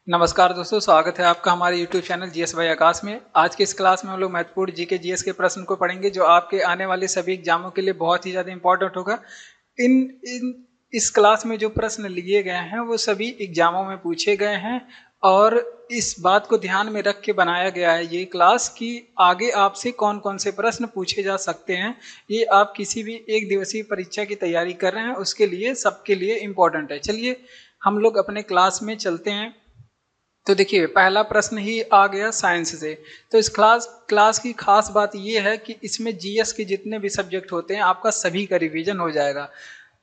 नमस्कार दोस्तों, स्वागत है आपका हमारे YouTube चैनल जीएस बाय आकाश में। आज के इस क्लास में हम लोग महत्वपूर्ण जीके जीएस के प्रश्न को पढ़ेंगे जो आपके आने वाले सभी एग्जामों के लिए बहुत ही ज़्यादा इंपॉर्टेंट होगा। इन इन इस क्लास में जो प्रश्न लिए गए हैं वो सभी एग्जामों में पूछे गए हैं और इस बात को ध्यान में रख के बनाया गया है ये क्लास कि आगे आपसे कौन कौन से प्रश्न पूछे जा सकते हैं। ये आप किसी भी एक दिवसीय परीक्षा की तैयारी कर रहे हैं उसके लिए सबके लिए इम्पोर्टेंट है। चलिए हम लोग अपने क्लास में चलते हैं। तो देखिए पहला प्रश्न ही आ गया साइंस से। तो इस क्लास की खास बात यह है कि इसमें जीएस के जितने भी सब्जेक्ट होते हैं आपका सभी का रिवीजन हो जाएगा।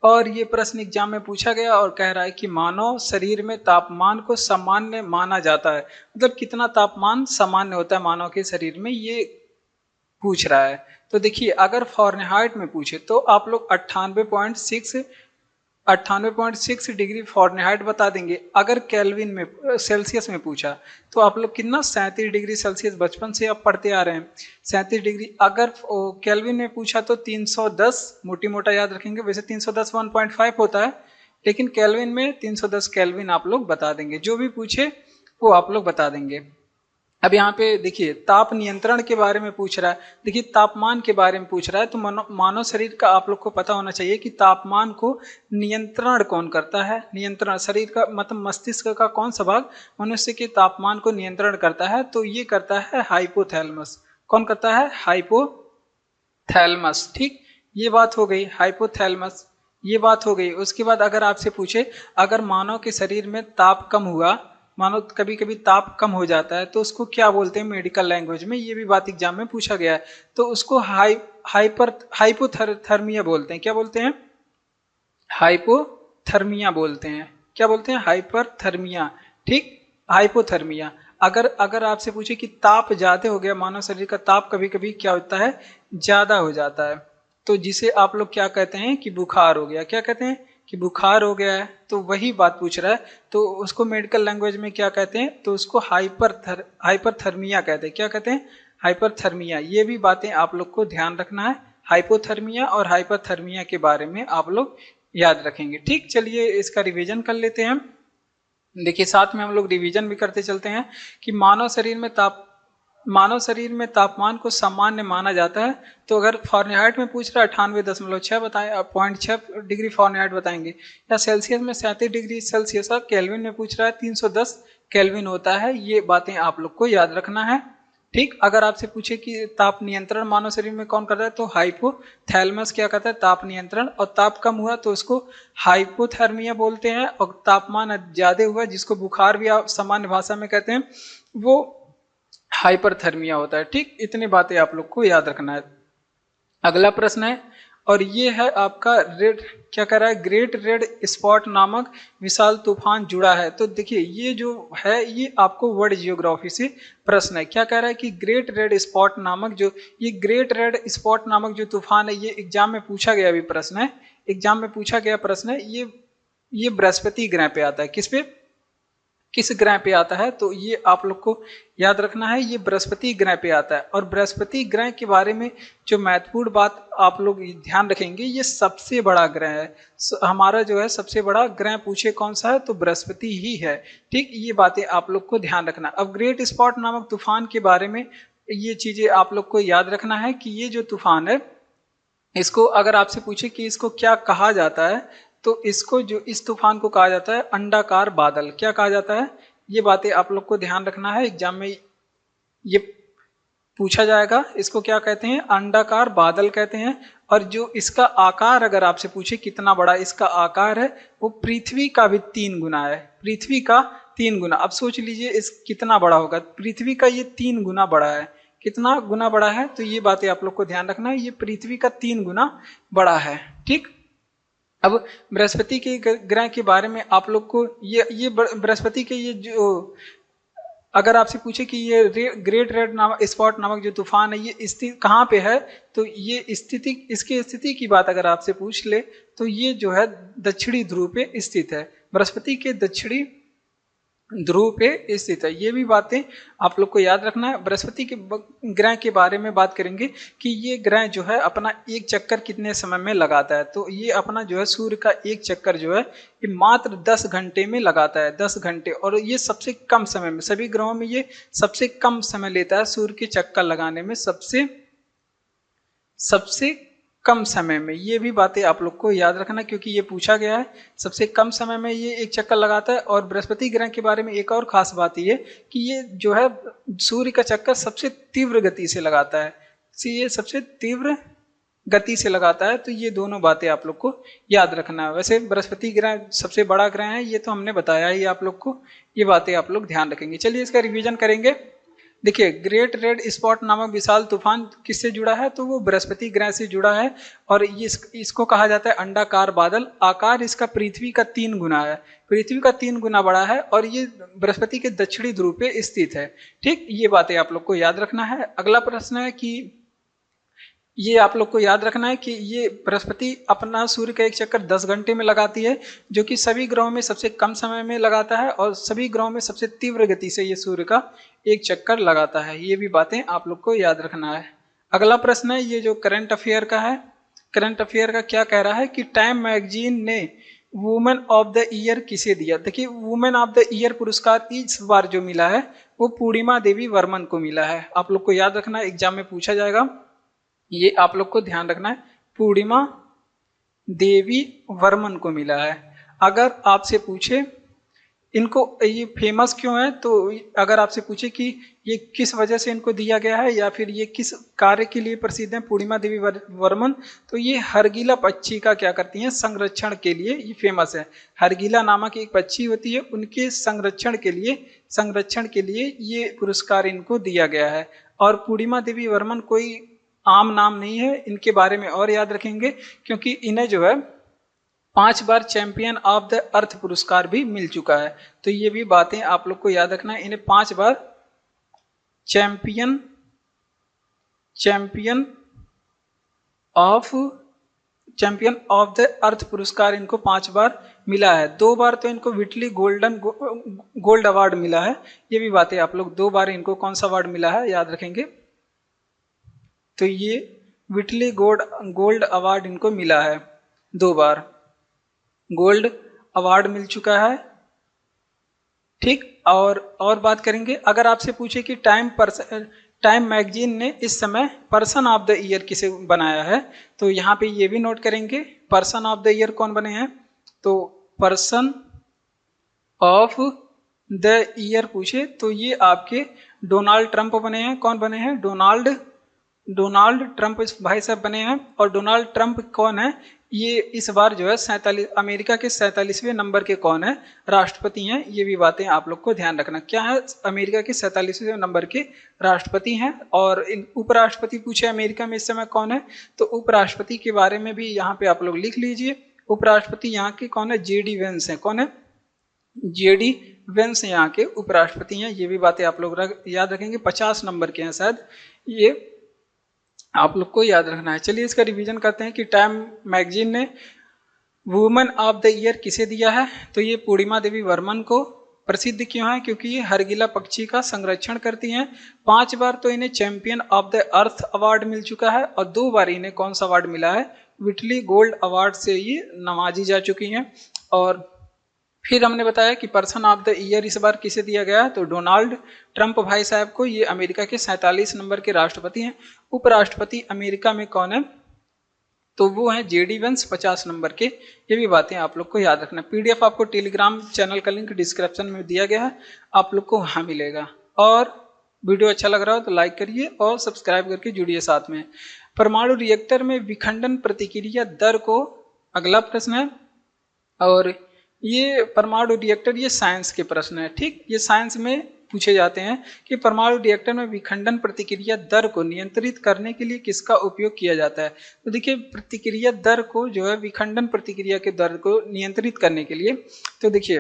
और ये प्रश्न एग्जाम में पूछा गया और कह रहा है कि मानव शरीर में तापमान को सामान्य माना जाता है। मतलब कितना तापमान सामान्य होता है मानव के शरीर में, ये पूछ रहा है। तो देखिए अगर फॉरेनहाइट में पूछे तो आप लोग 98.6 डिग्री फॉरेनहाइट बता देंगे। अगर केल्विन में सेल्सियस में पूछा तो आप लोग कितना 37 डिग्री सेल्सियस बचपन से आप पढ़ते आ रहे हैं 37 डिग्री। अगर केल्विन में पूछा तो 310 मोटी मोटा याद रखेंगे, वैसे 310 1.5 होता है लेकिन केल्विन में 310 केल्विन आप लोग बता देंगे। जो भी पूछे वो आप लोग बता देंगे। अब यहाँ पे देखिए ताप नियंत्रण के बारे में पूछ रहा है। देखिए तापमान के बारे में पूछ रहा है तो मानव शरीर का आप लोग को पता होना चाहिए कि तापमान को नियंत्रण कौन करता है। नियंत्रण शरीर का मतलब मस्तिष्क का कौन सा भाग मनुष्य के तापमान को नियंत्रण करता है, तो ये करता है हाइपोथैलेमस। कौन करता है? हाइपोथैलेमस। ठीक, ये बात हो गई हाइपोथैलेमस, ये बात हो गई। उसके बाद अगर आपसे पूछे अगर मानव के शरीर में ताप कम हुआ, मानो कभी कभी ताप कम हो जाता है तो उसको क्या बोलते हैं मेडिकल लैंग्वेज में, ये भी बात एग्जाम में पूछा गया है। तो उसको हाइपोथर्मिया बोलते हैं। क्या बोलते हैं? हाइपोथर्मिया बोलते हैं। क्या बोलते हैं? हाइपरथर्मिया। ठीक, हाइपोथर्मिया। अगर आपसे पूछे कि ताप ज्यादा हो गया, मानव शरीर का ताप कभी कभी क्या होता है, ज्यादा हो जाता है, तो जिसे आप लोग क्या कहते हैं कि बुखार हो गया। क्या कहते हैं कि बुखार हो गया है, तो वही बात पूछ रहा है। तो उसको मेडिकल लैंग्वेज में क्या कहते हैं, तो उसको हाइपरथर्मिया कहते हैं। क्या कहते हैं? हाइपरथर्मिया। ये भी बातें आप लोग को ध्यान रखना है। हाइपोथर्मिया और हाइपरथर्मिया के बारे में आप लोग याद रखेंगे। ठीक, चलिए इसका रिवीजन कर लेते हैं। देखिए साथ में हम लोग रिवीजन भी करते चलते हैं कि मानव शरीर में तापमान को सामान्य माना जाता है। तो अगर फॉरेनहाइट में पूछ रहा है 98.6 बताएं, 0.6 डिग्री फॉरेनहाइट बताएंगे, या सेल्सियस में 37 डिग्री सेल्सियस, और केल्विन में पूछ रहा है 310 केल्विन होता है। ये बातें आप लोग को याद रखना है। ठीक, अगर आपसे पूछे कि ताप नियंत्रण मानव शरीर में कौन करता है, तो हाइपोथैलेमस क्या करता है, ताप नियंत्रण। और ताप कम हुआ तो उसको हाइपोथर्मिया बोलते हैं, और तापमान ज्यादा हुआ जिसको बुखार भी आप सामान्य भाषा में कहते हैं वो हाइपरथर्मिया होता है। ठीक, इतनी बातें आप लोग को याद रखना है। अगला प्रश्न है और ये है आपका रेड, क्या कह रहा है, ग्रेट रेड स्पॉट नामक विशाल तूफान जुड़ा है। तो देखिए ये जो है ये आपको वर्ल्ड जियोग्राफी से प्रश्न है। क्या कह रहा है कि ग्रेट रेड स्पॉट नामक ये ग्रेट रेड स्पॉट नामक जो तूफान है, ये एग्जाम में पूछा गया भी प्रश्न है। एग्जाम में पूछा गया प्रश्न है। ये बृहस्पति ग्रह पे आता है। किस ग्रह पे आता है, तो ये आप लोग को याद रखना है, ये बृहस्पति ग्रह पे आता है। और बृहस्पति ग्रह के बारे में जो महत्वपूर्ण बात आप लोग ध्यान रखेंगे, ये सबसे बड़ा ग्रह है। हमारा जो है सबसे बड़ा ग्रह पूछे कौन सा है, तो बृहस्पति ही है। ठीक, ये बातें आप लोग को ध्यान रखना। अब ग्रेट स्पॉट नामक तूफान के बारे में ये चीजें आप लोग को याद रखना है कि ये जो तूफान है, इसको अगर आपसे पूछे कि इसको क्या कहा जाता है, तो इसको जो इस तूफान को कहा जाता है अंडाकार बादल। क्या कहा जाता है, ये बातें आप लोग को ध्यान रखना है। एग्जाम में ये पूछा जाएगा। इसको क्या कहते हैं? अंडाकार बादल कहते हैं। और जो इसका आकार अगर आपसे पूछे कितना बड़ा इसका आकार है, वो पृथ्वी का भी 3 गुना है। पृथ्वी का 3 गुना। अब सोच लीजिए इस कितना बड़ा होगा, पृथ्वी का ये 3 गुना बड़ा है। कितना गुना बड़ा है, तो ये बातें आप लोग को ध्यान रखना है, ये पृथ्वी का 3 गुना बड़ा है। ठीक, अब बृहस्पति के ग्रह के बारे में आप लोग को ये बृहस्पति के ये जो अगर आपसे पूछे कि ये ग्रेट रेड नामक स्पॉट नामक जो तूफान है ये स्थित कहाँ पे है, तो ये स्थिति, इसकी स्थिति की बात अगर आपसे पूछ ले तो ये जो है दक्षिणी ध्रुव पे स्थित है। बृहस्पति के दक्षिणी ध्रुव पे स्थित है। ये भी बातें आप लोग को याद रखना है। बृहस्पति के ग्रह के बारे में बात करेंगे कि ये ग्रह जो है अपना एक चक्कर कितने समय में लगाता है। तो ये अपना जो है सूर्य का एक चक्कर जो है ये मात्र 10 घंटे में लगाता है, 10 घंटे। और ये सबसे कम समय में, सभी ग्रहों में ये सबसे कम समय लेता है सूर्य के चक्कर लगाने में, सबसे कम समय में। ये भी बातें आप लोग को याद रखना क्योंकि ये पूछा गया है। सबसे कम समय में ये एक चक्कर लगाता है। और बृहस्पति ग्रह के बारे में एक और खास बात ये कि ये जो है सूर्य का चक्कर सबसे तीव्र गति से लगाता है। ये सबसे तीव्र गति से लगाता है। तो ये दोनों बातें आप लोग को याद रखना है। वैसे बृहस्पति ग्रह सबसे बड़ा ग्रह है, ये तो हमने बताया ही आप लोग को। ये बातें आप लोग ध्यान रखेंगे। चलिए इसका रिवीजन करेंगे। देखिए, ग्रेट रेड स्पॉट नामक विशाल तूफान किससे जुड़ा है? तो वो बृहस्पति ग्रह से जुड़ा है। और ये इसको कहा जाता है अंडाकार बादल। आकार इसका पृथ्वी का 3 गुना है, पृथ्वी का 3 गुना बड़ा है। और ये बृहस्पति के दक्षिणी ध्रुव पे स्थित है। ठीक, ये बातें आप लोग को याद रखना है। अगला प्रश्न है कि ये आप लोग को याद रखना है कि ये बृहस्पति अपना सूर्य का एक चक्कर 10 घंटे में लगाती है, जो कि सभी ग्रहों में सबसे कम समय में लगाता है। और सभी ग्रहों में सबसे तीव्र गति से ये सूर्य का एक चक्कर लगाता है। ये भी बातें आप लोग को याद रखना है। अगला प्रश्न है ये जो करंट अफेयर का है। करंट अफेयर का क्या कह रहा है कि टाइम मैगजीन ने वुमेन ऑफ द ईयर किसे दिया? देखिए, वुमेन ऑफ द ईयर पुरस्कार इस बार जो मिला है वो पूर्णिमा देवी वर्मन को मिला है। आप लोग को याद रखना है, एग्जाम में पूछा जाएगा। ये आप लोग को ध्यान रखना है, पूर्णिमा देवी वर्मन को मिला है। अगर आपसे पूछे इनको ये फेमस क्यों है, तो अगर आपसे पूछे कि ये किस वजह से इनको दिया गया है या फिर ये किस कार्य के लिए प्रसिद्ध है पूर्णिमा देवी वर्मन, तो ये हरगिला पक्षी का क्या करती हैं, संरक्षण के लिए ये फेमस है। हरगिला नामक एक पक्षी होती है, उनके संरक्षण के लिए ये पुरस्कार इनको दिया गया है। और पूर्णिमा देवी वर्मन कोई आम नाम नहीं है, इनके बारे में और याद रखेंगे क्योंकि इन्हें जो है 5 बार चैंपियन ऑफ द अर्थ पुरस्कार भी मिल चुका है। तो ये भी बातें आप लोग को याद रखना है। इन्हें 5 बार चैंपियन ऑफ द अर्थ पुरस्कार इनको 5 बार मिला है। 2 बार तो इनको विटली गोल्ड अवार्ड मिला है। ये भी बातें आप लोग 2 बार इनको कौन सा अवार्ड मिला है याद रखेंगे। तो ये विटली गोल्ड अवार्ड इनको मिला है, 2 बार गोल्ड अवार्ड मिल चुका है। ठीक, और बात करेंगे। अगर आपसे पूछे कि टाइम मैगजीन ने इस समय पर्सन ऑफ द ईयर किसे बनाया है, तो यहाँ पे ये भी नोट करेंगे पर्सन ऑफ द ईयर कौन बने हैं। तो पर्सन ऑफ द ईयर पूछे तो ये आपके डोनाल्ड ट्रंप बने हैं। कौन बने हैं? डोनाल्ड ट्रंप भाई साहब बने हैं। और डोनाल्ड ट्रंप कौन है? ये इस बार जो है अमेरिका के 47वें नंबर के कौन है? राष्ट्रपति हैं। ये भी बातें आप लोग को ध्यान रखना। क्या है? अमेरिका के 47वें नंबर के राष्ट्रपति हैं। और उपराष्ट्रपति पूछे अमेरिका में इस समय कौन है, तो उपराष्ट्रपति के बारे में भी यहाँ पे आप लोग लिख लीजिए। उपराष्ट्रपति यहाँ के कौन है? जेडी वेंस है। कौन है? जेडी वेंस यहाँ के उपराष्ट्रपति हैं। ये भी बातें आप लोग याद रखेंगे। 50 नंबर के हैं शायद, ये आप लोग को याद रखना है। चलिए इसका रिवीजन करते हैं कि टाइम मैगजीन ने वुमेन ऑफ द ईयर किसे दिया है, तो ये पूर्णिमा देवी वर्मन को। प्रसिद्ध क्यों है? क्योंकि ये हरगिला पक्षी का संरक्षण करती हैं। 5 बार तो इन्हें champion of the earth award मिल चुका है। और 2 बार इन्हें कौन सा अवार्ड मिला है? विटली गोल्ड अवार्ड से ये नवाजी जा चुकी हैं। और फिर हमने बताया कि पर्सन ऑफ द ईयर इस बार किसे दिया गया, तो डोनाल्ड ट्रंप भाई साहब को। ये अमेरिका के 47 नंबर के राष्ट्रपति हैं। उपराष्ट्रपति अमेरिका में कौन है, तो वो हैं जेडी वेंस 50 नंबर के। ये भी बातें आप लोग को याद रखना। पीडीएफ आपको टेलीग्राम चैनल का लिंक डिस्क्रिप्शन में दिया गया है, आप लोग को वहाँ मिलेगा। और वीडियो अच्छा लग रहा हो तो लाइक करिए और सब्सक्राइब करके जुड़िए साथ में। परमाणु रिएक्टर में विखंडन प्रतिक्रिया दर को, अगला प्रश्न है। और ये परमाणु रिएक्टर, ये साइंस के प्रश्न है। ठीक, ये साइंस में पूछे जाते हैं कि परमाणु रिएक्टर में विखंडन प्रतिक्रिया दर को नियंत्रित करने के लिए किसका उपयोग किया जाता है। तो देखिए, प्रतिक्रिया दर को जो है, विखंडन प्रतिक्रिया के दर को नियंत्रित करने के लिए, तो देखिए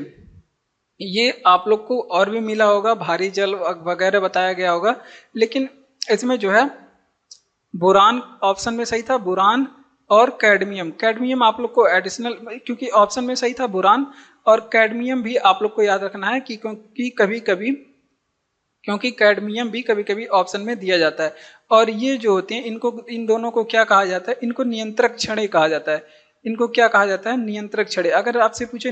ये आप लोग को और भी मिला होगा, भारी जल वगैरह बताया गया होगा। लेकिन इसमें जो है बोरान ऑप्शन में सही था, बोरान और कैडमियम आप लोग को एडिशनल, क्योंकि ऑप्शन में सही था बोरान और कैडमियम भी आप लोग को याद रखना है कि क्योंकि कैडमियम भी कभी कभी ऑप्शन में दिया जाता है। और ये जो होते हैं इनको, इन दोनों को क्या कहा जाता है, इनको नियंत्रक क्षण कहा जाता है। इनको क्या कहा जाता है, नियंत्रक क्षण। अगर आपसे पूछे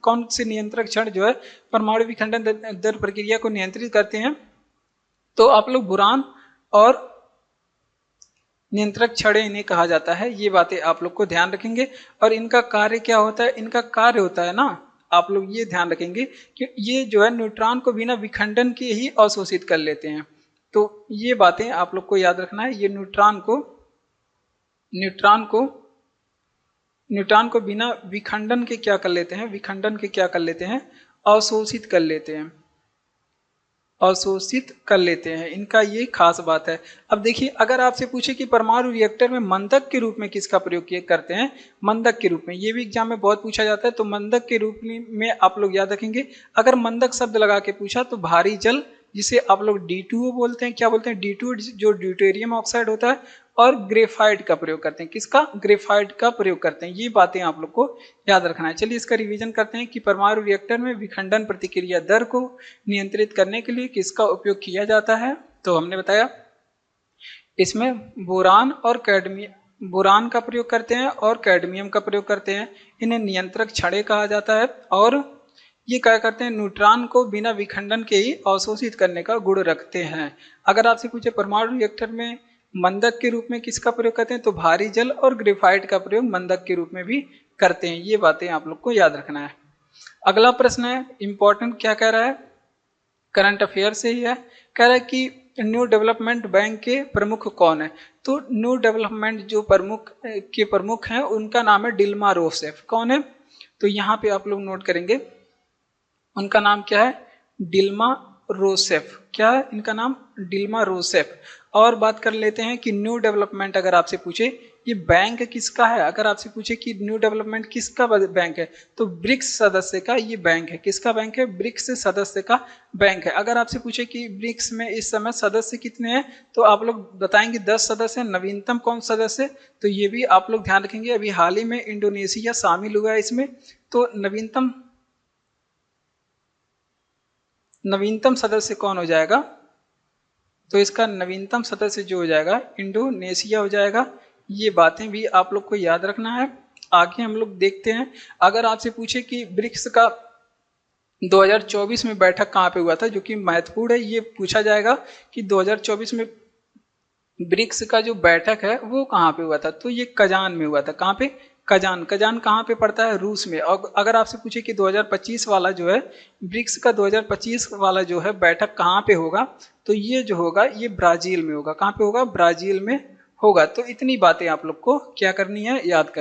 कौन से नियंत्रक क्षण जो है परमाणु विखंडन दर प्रक्रिया को नियंत्रित करते हैं, तो आप लोग बोरान और नियंत्रक क्षण इन्हें कहा जाता है। ये बातें आप लोग को ध्यान रखेंगे। और इनका कार्य क्या होता है, इनका कार्य होता है ना, आप लोग ये ध्यान रखेंगे कि ये जो है न्यूट्रॉन को बिना विखंडन के ही अवशोषित कर लेते हैं। तो ये बातें आप लोग को याद रखना है। ये न्यूट्रॉन को बिना विखंडन के क्या कर लेते हैं, विखंडन के क्या कर लेते हैं, अवशोषित कर लेते हैं, अवशोषित कर लेते हैं। इनका ये खास बात है। अब देखिए, अगर आपसे पूछे कि परमाणु रिएक्टर में मंदक के रूप में किसका प्रयोग किए करते हैं, मंदक के रूप में, ये भी एग्जाम में बहुत पूछा जाता है। तो मंदक के रूप में आप लोग याद रखेंगे, अगर मंदक शब्द लगा के पूछा तो भारी जल, जिसे आप लोग D2O बोलते हैं, क्या बोलते हैं, D2O, जो ड्यूटेरियम ऑक्साइड होता है, और ग्रेफाइट का प्रयोग करते हैं। किसका, ग्रेफाइट का प्रयोग करते हैं। ये बातें आप लोग को याद रखना है। चलिए इसका रिवीजन करते हैं कि परमाणु रिएक्टर में विखंडन प्रतिक्रिया दर को नियंत्रित करने के लिए किसका उपयोग किया जाता है। तो हमने बताया इसमें बोरान का प्रयोग करते हैं और कैडमियम का प्रयोग करते हैं। इन्हें नियंत्रक क्षण कहा जाता है। और ये क्या करते हैं, न्यूट्रॉन को बिना विखंडन के ही अवशोषित करने का गुण रखते हैं। अगर आपसे पूछे परमाणु रिएक्टर में मंदक के रूप में किसका प्रयोग करते हैं, तो भारी जल और ग्रेफाइट का प्रयोग मंदक के रूप में भी करते हैं। ये बातें आप लोग को याद रखना है। अगला प्रश्न है इंपॉर्टेंट, क्या कह रहा है, करंट अफेयर से ही है। कह रहा है कि न्यू डेवलपमेंट बैंक के प्रमुख कौन है। तो न्यू डेवलपमेंट जो प्रमुख हैं उनका नाम है डिल्मा रूसेफ। कौन है, तो यहाँ पे आप लोग नोट करेंगे, उनका नाम क्या है, डिल्मा रूसेफ। क्या है इनका नाम, डिल्मा रूसेफ। और बात कर लेते हैं कि न्यू डेवलपमेंट, अगर आपसे पूछे ये बैंक किसका है, अगर आपसे पूछे कि न्यू डेवलपमेंट किसका बैंक है, तो ब्रिक्स सदस्य का ये बैंक है। किसका बैंक है, ब्रिक्स सदस्य का बैंक है। अगर आपसे पूछे कि ब्रिक्स में इस समय सदस्य कितने हैं, तो आप लोग बताएंगे 10 सदस्य। नवीनतम कौन सदस्य, तो ये भी आप लोग ध्यान रखेंगे। अभी हाल ही में इंडोनेशिया शामिल हुआ है इसमें। तो नवीनतम सदस्य कौन हो जाएगा, तो इसका नवीनतम सदस्य जो हो जाएगा इंडोनेशिया हो जाएगा। ये बातें भी आप लोग को याद रखना है। आगे हम लोग देखते हैं, अगर आपसे पूछे कि ब्रिक्स का 2024 में बैठक कहाँ पे हुआ था, जो कि महत्वपूर्ण है, ये पूछा जाएगा कि 2024 में ब्रिक्स का जो बैठक है वो कहाँ पे हुआ था, तो ये कजान में हुआ था। कहाँ पे, कजान कहाँ पे पड़ता है, रूस में। और अगर आपसे पूछे कि 2025 वाला जो है ब्रिक्स का 2025 वाला जो है बैठक कहाँ पे होगा, तो ये जो होगा ये ब्राजील में होगा। कहाँ पे होगा, ब्राजील में होगा। तो इतनी बातें आप लोग को क्या करनी है, याद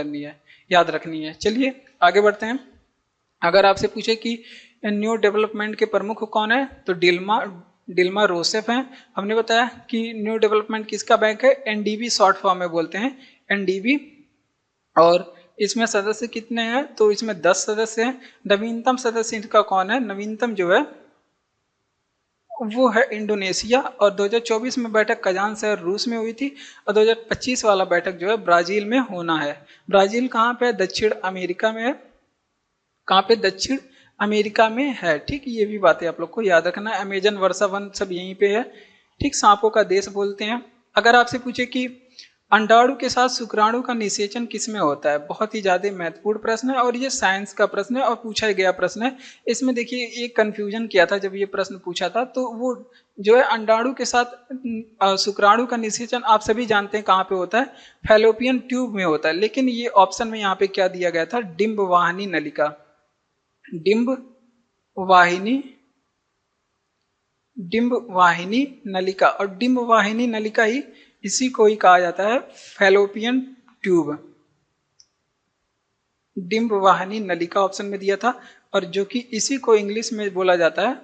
रखनी है। चलिए आगे बढ़ते हैं। अगर आपसे पूछे कि न्यू डेवलपमेंट के प्रमुख कौन है, तो डिल्मा रूसेफ हैं। हमने बताया कि न्यू डेवलपमेंट किसका बैंक है, एनडीबी शॉर्ट फॉर्म में बोलते हैं, एनडीबी। और इसमें सदस्य कितने हैं, तो इसमें 10 सदस्य हैं। नवीनतम सदस्य इनका कौन है, नवीनतम जो है वो है इंडोनेशिया। और 2024 में बैठक कजान शहर रूस में हुई थी, और 2025 वाला बैठक जो है ब्राजील में होना है। ब्राजील कहाँ पे है, दक्षिण अमेरिका में है। कहाँ पे, दक्षिण अमेरिका में है। ठीक, ये भी बातें आप लोग को याद रखना है। अमेजन, वर्षा वन सब यहीं पे है। ठीक, सांपों का देश बोलते हैं। अगर आपसे पूछे कि अंडाणु के साथ शुक्राणु का निषेचन किसमें होता है, बहुत ही ज्यादा महत्वपूर्ण प्रश्न है और ये साइंस का प्रश्न है और पूछा गया प्रश्न है। इसमें देखिए एक कंफ्यूजन किया था जब ये प्रश्न पूछा था, तो वो जो है अंडाणु के साथ शुक्राणु का निषेचन आप सभी जानते हैं कहाँ पे होता है, फैलोपियन ट्यूब में होता है। लेकिन ये ऑप्शन में यहाँ पे क्या दिया गया था, डिंब वाहिनी नलिका, डिंब वाहिनी नलिका। और डिंब वाहिनी नलिका ही इसी को ही कहा जाता है फैलोपियन ट्यूब। डिंब वाहिनी नलिका ऑप्शन में दिया था, और जो कि इसी को इंग्लिश में बोला जाता है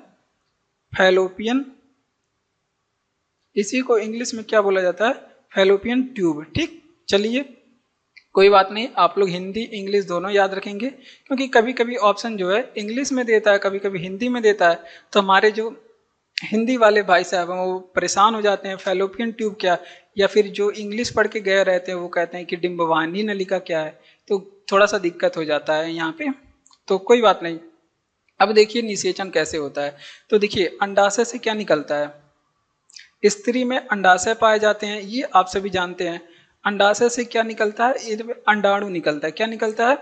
फैलोपियन, इसी को इंग्लिश में क्या बोला जाता है, फैलोपियन ट्यूब। ठीक, चलिए कोई बात नहीं, आप लोग हिंदी इंग्लिश दोनों याद रखेंगे, क्योंकि कभी कभी ऑप्शन जो है इंग्लिश में देता है, कभी कभी हिंदी में देता है। तो हमारे जो हिंदी वाले भाई साहब हैं वो परेशान हो जाते हैं, फैलोपियन ट्यूब क्या, या फिर जो इंग्लिश पढ़ के गए रहते हैं वो कहते हैं कि डिंब वाहिनी नलिका क्या है, तो थोड़ा सा दिक्कत हो जाता है यहाँ पे। तो कोई बात नहीं, अब देखिए निषेचन कैसे होता है। तो देखिए अंडाशय से क्या निकलता है, स्त्री में अंडाशय पाए जाते हैं, ये आप सभी जानते हैं। अंडाशय से क्या निकलता है, ये अंडाणु निकलता है। क्या निकलता है,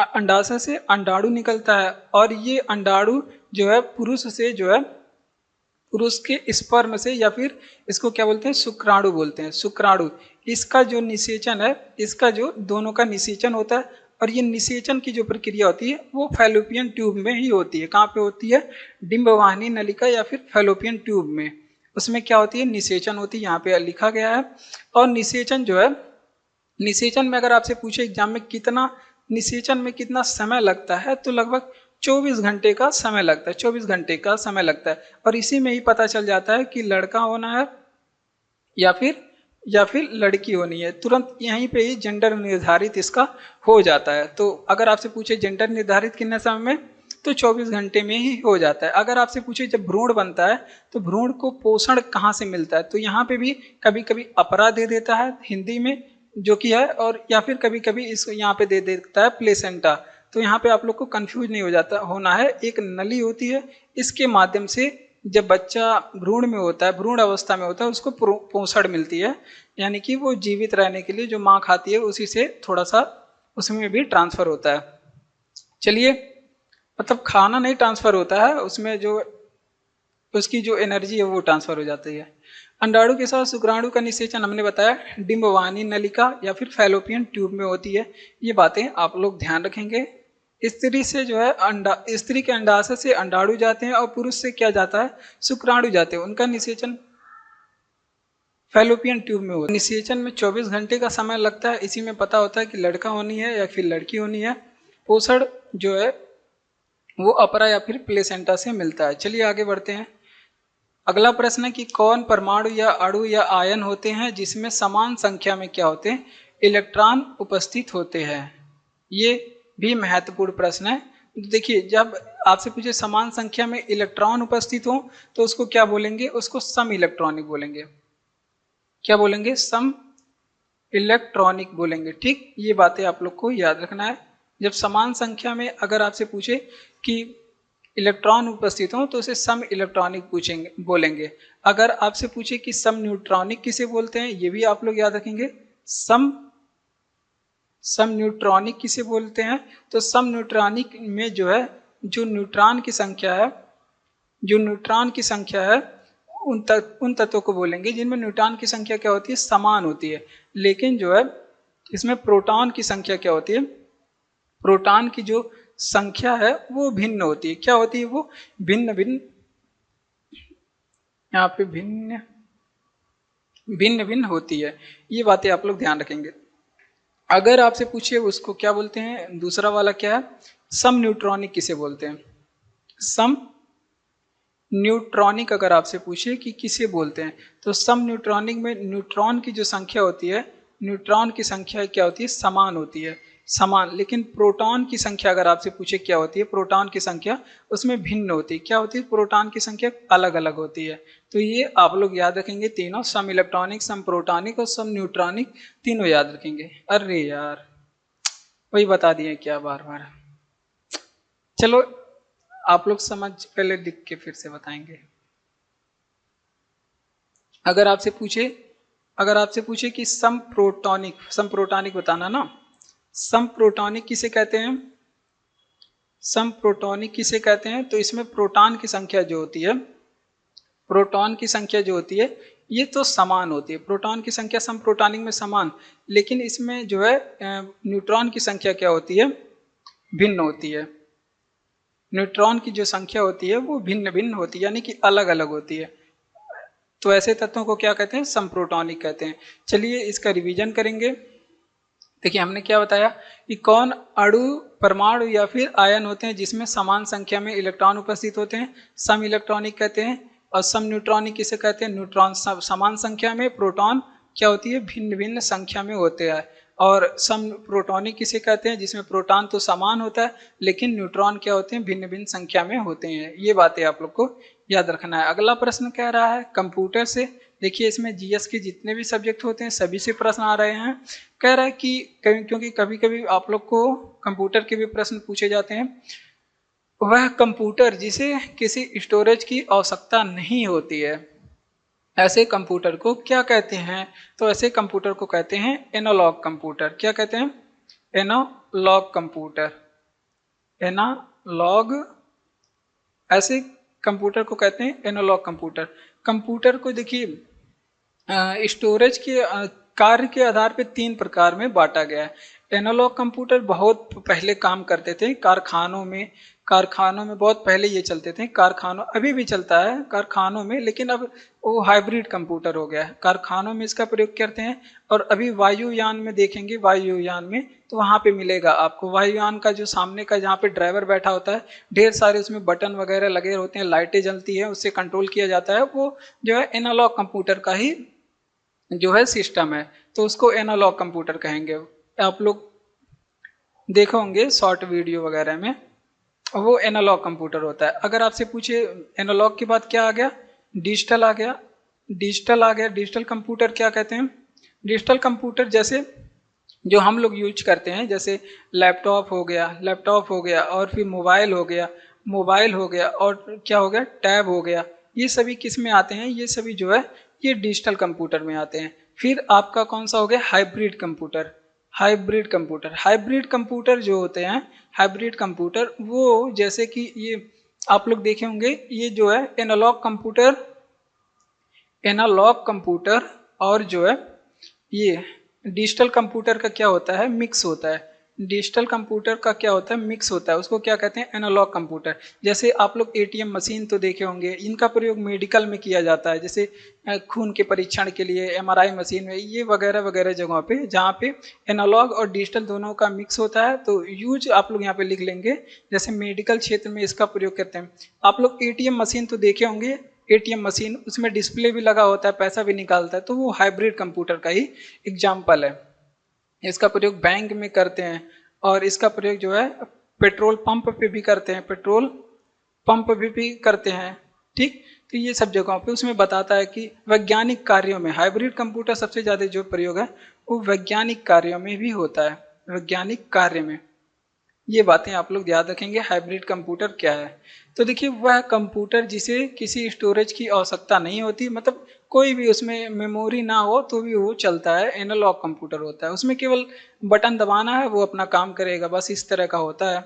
अंडाशय से अंडाणु निकलता है। और ये अंडाणु जो है पुरुष से जो है पुरुष के स्पर्म से, या फिर इसको क्या बोलते हैं, शुक्राणु बोलते हैं, शुक्राणु। इसका जो निषेचन है, इसका जो दोनों का निषेचन होता है। और ये निषेचन की जो प्रक्रिया होती है वो फैलोपियन ट्यूब में ही होती है। कहाँ पे होती है, डिंबवाहिनी नलिका या फिर फैलोपियन ट्यूब में। उसमें क्या होती है, निषेचन होती है, यहाँ पे लिखा गया है। और निषेचन जो है, निषेचन में अगर आपसे पूछे एग्जाम में कितना निषेचन में कितना समय लगता है, तो लगभग 24 घंटे का समय लगता है, 24 घंटे का समय लगता है। और इसी में ही पता चल जाता है कि लड़का होना है या फिर लड़की होनी है। तुरंत यहीं पे ही जेंडर निर्धारित इसका हो जाता है। तो अगर आपसे पूछे जेंडर निर्धारित कितने समय में, तो 24 घंटे में ही हो जाता है। अगर आपसे पूछे जब भ्रूण बनता है तो भ्रूण को पोषण कहाँ से मिलता है, तो यहाँ पे भी कभी कभी अपरा दे देता है हिंदी में जो कि है, और या फिर कभी कभी इसको यहाँ पे दे देता है प्लेसेंटा। तो यहाँ पे आप लोग को कंफ्यूज नहीं हो जाता होना है। एक नली होती है, इसके माध्यम से जब बच्चा भ्रूण में होता है, भ्रूण अवस्था में होता है, उसको पोषण मिलती है। यानी कि वो जीवित रहने के लिए जो माँ खाती है उसी से थोड़ा सा उसमें भी ट्रांसफर होता है। चलिए, मतलब खाना नहीं ट्रांसफर होता है, उसमें जो उसकी जो एनर्जी है वो ट्रांसफर हो जाती है। अंडाणु के साथ शुक्राणु का निषेचन हमने बताया डिंबवाहिनी नलिका या फिर फैलोपियन ट्यूब में होती है। ये बातें आप लोग ध्यान रखेंगे। स्त्री से जो है स्त्री के अंडाशय से अंडाणु जाते हैं और पुरुष से क्या जाता है, शुक्राणु जाते हैं। उनका निषेचन फैलोपियन ट्यूब में होता है। निषेचन में 24 घंटे का समय लगता है। इसी में पता होता है कि लड़का होनी है या फिर लड़की होनी है। पोषण जो है वो अपरा या फिर प्लेसेंटा से मिलता है। चलिए आगे बढ़ते हैं। अगला प्रश्न है कि कौन परमाणु या अणु या आयन होते हैं जिसमें समान संख्या में क्या होते हैं, इलेक्ट्रॉन उपस्थित होते हैं। ये भी महत्वपूर्ण प्रश्न है। देखिए जब आपसे पूछे समान संख्या में इलेक्ट्रॉन उपस्थित हो तो उसको क्या बोलेंगे, उसको सम इलेक्ट्रॉनिक बोलेंगे। क्या बोलेंगे, सम इलेक्ट्रॉनिक बोलेंगे। ठीक, ये बातें आप लोग को याद रखना है। जब समान संख्या में अगर आपसे पूछे कि इलेक्ट्रॉन उपस्थित हो तो उसे सम इलेक्ट्रॉनिक पूछेंगे बोलेंगे। अगर आपसे पूछे कि सम न्यूट्रॉनिक किसे बोलते हैं, ये भी आप लोग याद रखेंगे। सम न्यूट्रॉनिक किसे बोलते हैं, तो सम न्यूट्रॉनिक में जो है जो न्यूट्रॉन की संख्या है, जो न्यूट्रॉन की संख्या है उन तत्वों को बोलेंगे जिनमें न्यूट्रॉन की संख्या क्या होती है, समान होती है। लेकिन जो है इसमें प्रोटॉन की संख्या क्या होती है, प्रोटॉन की जो संख्या है वो भिन्न होती है। क्या होती है वो, भिन्न भिन्न, यहाँ पे भिन्न भिन्न होती है। ये बातें आप लोग ध्यान रखेंगे। अगर आपसे पूछिए उसको क्या बोलते हैं, दूसरा वाला क्या है, सम न्यूट्रॉनिक किसे बोलते हैं, सम न्यूट्रॉनिक अगर आपसे पूछे कि किसे बोलते हैं, तो सम न्यूट्रॉनिक में न्यूट्रॉन की जो संख्या होती है, न्यूट्रॉन की संख्या क्या होती है, समान होती है, समान। लेकिन प्रोटॉन की संख्या अगर आपसे पूछे क्या होती है, प्रोटॉन की संख्या उसमें भिन्न होती है। क्या होती है, प्रोटॉन की संख्या अलग अलग होती है। तो ये आप लोग याद रखेंगे तीनों, सम इलेक्ट्रॉनिक, सम प्रोटॉनिक और सम न्यूट्रॉनिक, तीनों याद रखेंगे। अरे यार वही बता दिए क्या बार बार। चलो आप लोग समझ पहले लिख के फिर से बताएंगे। अगर आपसे पूछे कि सम प्रोटॉनिक बताना ना, सम प्रोटॉनिक किसे कहते हैं, सम प्रोटॉनिक किसे कहते हैं, तो इसमें प्रोटॉन की संख्या जो होती है, प्रोटॉन की संख्या जो होती है ये तो समान होती है। प्रोटॉन की संख्या सम प्रोटॉनिक में समान, लेकिन इसमें जो है न्यूट्रॉन की संख्या क्या होती है, भिन्न होती है। न्यूट्रॉन की जो संख्या होती है वो भिन्न भिन्न होती है, यानी कि अलग अलग होती है। तो ऐसे तत्वों को क्या कहते हैं, समप्रोटॉनिक कहते हैं। चलिए इसका रिवीजन करेंगे। देखिए हमने क्या बताया कि कौन अणु, परमाणु या फिर आयन होते हैं जिसमें समान संख्या में इलेक्ट्रॉन उपस्थित होते हैं, सम इलेक्ट्रॉनिक कहते हैं। और सम न्यूट्रॉनिक किसे कहते हैं, न्यूट्रॉन समान संख्या में, प्रोटॉन क्या होती है, भिन्न भिन्न संख्या में होते हैं। और सम प्रोटॉनिक किसे कहते हैं, जिसमें प्रोटॉन तो समान होता है लेकिन न्यूट्रॉन क्या होते हैं, भिन्न भिन्न संख्या में होते हैं। ये बातें आप लोग को याद रखना है। अगला प्रश्न कह रहा है कंप्यूटर से। देखिए इसमें जीएस के जितने भी सब्जेक्ट होते हैं सभी से प्रश्न आ रहे हैं। कह रहा है कि क्योंकि कभी कभी आप लोग को कंप्यूटर के भी प्रश्न पूछे जाते हैं, वह कंप्यूटर जिसे किसी स्टोरेज की आवश्यकता नहीं होती है, ऐसे कंप्यूटर को क्या कहते हैं? तो ऐसे कंप्यूटर को कहते हैं एनालॉग कंप्यूटर। क्या कहते हैं? Analog computer. एनालॉग, ऐसे कंप्यूटर को कहते हैं एनालॉग कंप्यूटर। कंप्यूटर को देखिए स्टोरेज के कार्य के आधार पर 3 प्रकार में बांटा गया है। एनालॉग कंप्यूटर बहुत पहले काम करते थे कारखानों में बहुत पहले ये चलते थे कारखानों, अभी भी चलता है कारखानों में, लेकिन अब वो हाइब्रिड कंप्यूटर हो गया है। कारखानों में इसका प्रयोग करते हैं और अभी वायुयान में देखेंगे, वायुयान में तो वहाँ पे मिलेगा आपको। वायुयान का जो सामने का जहाँ पे ड्राइवर बैठा होता है, ढेर सारे उसमें बटन वगैरह लगे होते हैं, लाइटें जलती है, उससे कंट्रोल किया जाता है। वो जो है एनालॉग कंप्यूटर का ही जो है सिस्टम है, तो उसको एनालॉग कंप्यूटर कहेंगे। आप लोग देखे होंगे शॉर्ट वीडियो वगैरह में, वो एनालॉग कंप्यूटर होता है। अगर आपसे पूछे एनालॉग के बाद क्या आ गया? डिजिटल आ गया। डिजिटल कंप्यूटर क्या कहते हैं? डिजिटल कंप्यूटर जैसे जो हम लोग यूज करते हैं, जैसे लैपटॉप हो गया और फिर मोबाइल हो गया और क्या हो गया? टैब हो गया। ये सभी किस में आते हैं? ये सभी जो है ये डिजिटल कंप्यूटर में आते हैं। फिर आपका कौन सा हो गया? हाइब्रिड कंप्यूटर जो होते हैं, हाइब्रिड कंप्यूटर वो जैसे कि ये आप लोग देखे होंगे, ये जो है एनालॉग कंप्यूटर और जो है ये डिजिटल कंप्यूटर का क्या होता है? मिक्स होता है। डिजिटल कंप्यूटर का क्या होता है? मिक्स होता है। उसको क्या कहते हैं? Analog computer. जैसे आप लोग एटीएम मशीन तो देखे होंगे, इनका प्रयोग मेडिकल में किया जाता है, जैसे खून के परीक्षण के लिए, एमआरआई मशीन में, ये वगैरह वगैरह जगहों पे जहाँ पे एनालॉग और डिजिटल दोनों का मिक्स होता है, तो यूज आप लोग यहाँ पे लिख लेंगे। जैसे मेडिकल क्षेत्र में इसका प्रयोग करते हैं। आप लोग एटीएम मशीन तो देखे होंगे, एटीएम मशीन उसमें डिस्प्ले भी लगा होता है, पैसा भी निकालता है, तो वो हाइब्रिड कंप्यूटर का ही एग्जाम्पल है। इसका प्रयोग बैंक में करते हैं और इसका प्रयोग जो है पेट्रोल पंप पे भी करते हैं, ठीक। तो ये सब जगहों पे उसमें बताता है कि वैज्ञानिक कार्यों में हाइब्रिड कंप्यूटर सबसे ज़्यादा जो प्रयोग है वो वैज्ञानिक कार्यों में भी होता है, वैज्ञानिक कार्य में। ये बातें आप लोग याद रखेंगे। हाइब्रिड कंप्यूटर क्या है? तो देखिए वह कंप्यूटर जिसे किसी स्टोरेज की आवश्यकता नहीं होती, मतलब कोई भी उसमें मेमोरी ना हो तो भी वो चलता है, एनालॉग कंप्यूटर होता है। उसमें केवल बटन दबाना है, वो अपना काम करेगा, बस इस तरह का होता है।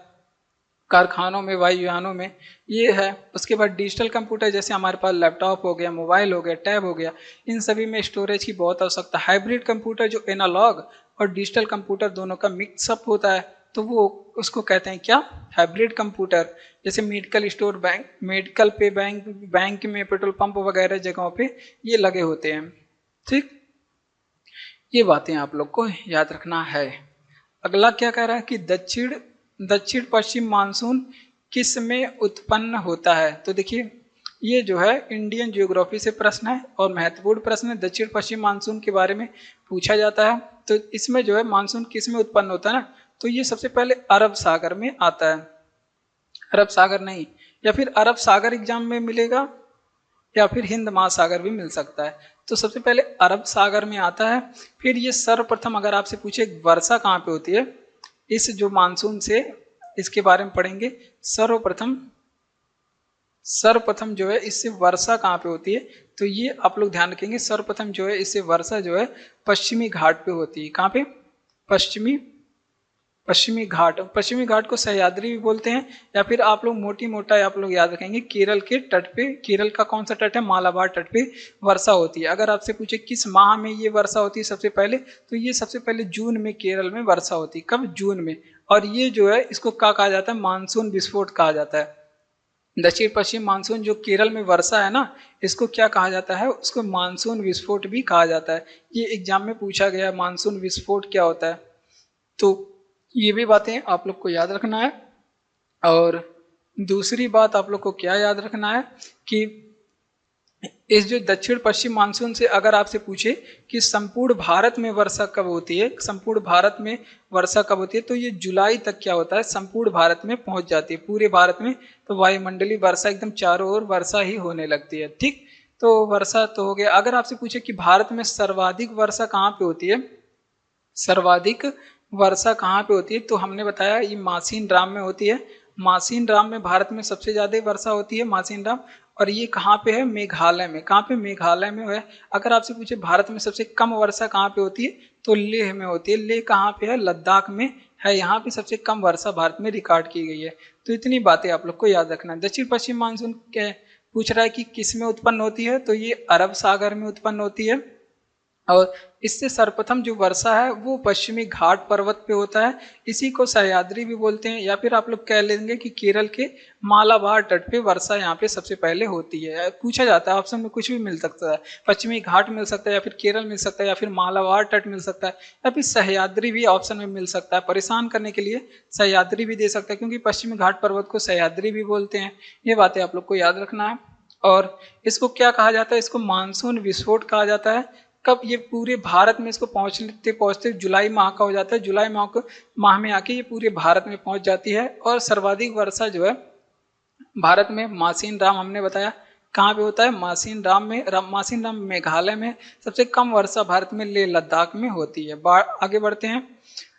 कारखानों में, वायुयानों में ये है। उसके बाद डिजिटल कंप्यूटर जैसे हमारे पास लैपटॉप हो गया, मोबाइल हो गया, टैब हो गया, इन सभी में स्टोरेज की बहुत आवश्यकता। हाइब्रिड कंप्यूटर जो एनालॉग और डिजिटल कंप्यूटर दोनों का मिक्सअप होता है, तो वो उसको कहते हैं क्या? Hybrid computer. जैसे मेडिकल स्टोर, मेडिकल पे बैंक में, पेट्रोल पंप वगैरह जगहों पे ये लगे होते हैं, ठीक। ये बातें आप लोग को याद रखना है। अगला क्या कह रहा है कि दक्षिण पश्चिम मानसून किस में उत्पन्न होता है? तो देखिए ये जो है इंडियन ज्योग्राफी से प्रश्न है और महत्वपूर्ण प्रश्न है। दक्षिण पश्चिम मानसून के बारे में पूछा जाता है। तो इसमें जो है मानसून किस में उत्पन्न होता है ना, तो ये सबसे पहले अरब सागर में आता है। अरब सागर नहीं, या फिर अरब सागर एग्जाम में मिलेगा, या फिर हिंद महासागर भी मिल सकता है। तो सबसे पहले अरब सागर में आता है। फिर ये सर्वप्रथम अगर आपसे पूछे वर्षा कहाँ पे होती है, इस जो मानसून से, इसके बारे में पढ़ेंगे। सर्वप्रथम जो है इससे वर्षा कहाँ पे होती है, तो ये आप लोग ध्यान रखेंगे। सर्वप्रथम जो है इससे वर्षा जो है पश्चिमी घाट पे होती है। कहाँ पे? पश्चिमी घाट को सह्याद्री भी बोलते हैं, या फिर आप लोग मोटा आप लोग याद रखेंगे केरल के तट पे, केरल का कौन सा तट है? मालाबार तट पे वर्षा होती है। अगर आपसे पूछे किस माह में ये वर्षा होती है सबसे पहले, तो ये सबसे पहले जून में केरल में वर्षा होती है। कब? जून में। और ये जो है इसको क्या कहा जाता है? मानसून विस्फोट कहा जाता है। दक्षिण पश्चिम मानसून जो केरल में वर्षा है ना, इसको क्या कहा जाता है? उसको मानसून विस्फोट भी कहा जाता है। ये एग्जाम में पूछा गया, मानसून विस्फोट क्या होता है। तो ये भी बातें आप लोग को याद रखना है। और दूसरी बात आप लोग को क्या याद रखना है कि इस जो दक्षिण पश्चिम मानसून से अगर आपसे पूछे कि संपूर्ण भारत में वर्षा कब होती है, संपूर्ण भारत में वर्षा कब होती है, तो ये जुलाई तक क्या होता है? संपूर्ण भारत में पहुंच जाती है, पूरे भारत में। तो वायुमंडलीय वर्षा एकदम चारों ओर वर्षा ही होने लगती है, ठीक। तो वर्षा तो हो गया। अगर आपसे पूछे कि भारत में सर्वाधिक वर्षा कहाँ पे होती है, सर्वाधिक वर्षा कहाँ पे होती है, तो हमने बताया ये मासीन ड्राम में होती है। मासिन राम में भारत में सबसे ज़्यादा वर्षा होती है, मासिन राम। और ये कहाँ पे है? मेघालय में। कहाँ पे? मेघालय में है। अगर आपसे पूछे भारत में सबसे कम वर्षा कहाँ पे होती है, तो लेह में होती है। लेह कहाँ पे है? लद्दाख में है। यहाँ पे सबसे कम वर्षा भारत में रिकॉर्ड की गई है। तो इतनी बातें आप लोग को याद रखना है। दक्षिण पश्चिम मानसून पूछ रहा है कि किस में उत्पन्न होती है, तो ये अरब सागर में उत्पन्न होती है। और इससे सर्वप्रथम जो वर्षा है वो पश्चिमी घाट पर्वत पे होता है। इसी को सह्याद्री भी बोलते हैं, या फिर आप लोग कह लेंगे कि केरल के मालाबार तट पे वर्षा यहाँ पे सबसे पहले होती है। पूछा जाता है, ऑप्शन में कुछ भी मिल सकता है। पश्चिमी घाट मिल सकता है, या फिर केरल मिल सकता है, या फिर मालाबार तट मिल सकता है, या फिर सह्याद्री भी ऑप्शन में मिल सकता है। परेशान करने के लिए सह्याद्री भी दे सकता है, क्योंकि पश्चिमी घाट पर्वत को सह्याद्री भी बोलते हैं। ये बातें आप लोग को याद रखना है। और इसको क्या कहा जाता है? इसको मानसून विस्फोट कहा जाता है। कब? ये पूरे भारत में इसको पहुंचते पहुंचते जुलाई माह का हो जाता है। जुलाई माह में आके ये पूरे भारत में पहुंच जाती है। और सर्वाधिक वर्षा जो है भारत में मासिन राम हमने बताया कहाँ पे होता है? मासिन राम में। मासिन राम मेघालय में। सबसे कम वर्षा भारत में लेह लद्दाख में होती है। आगे बढ़ते हैं।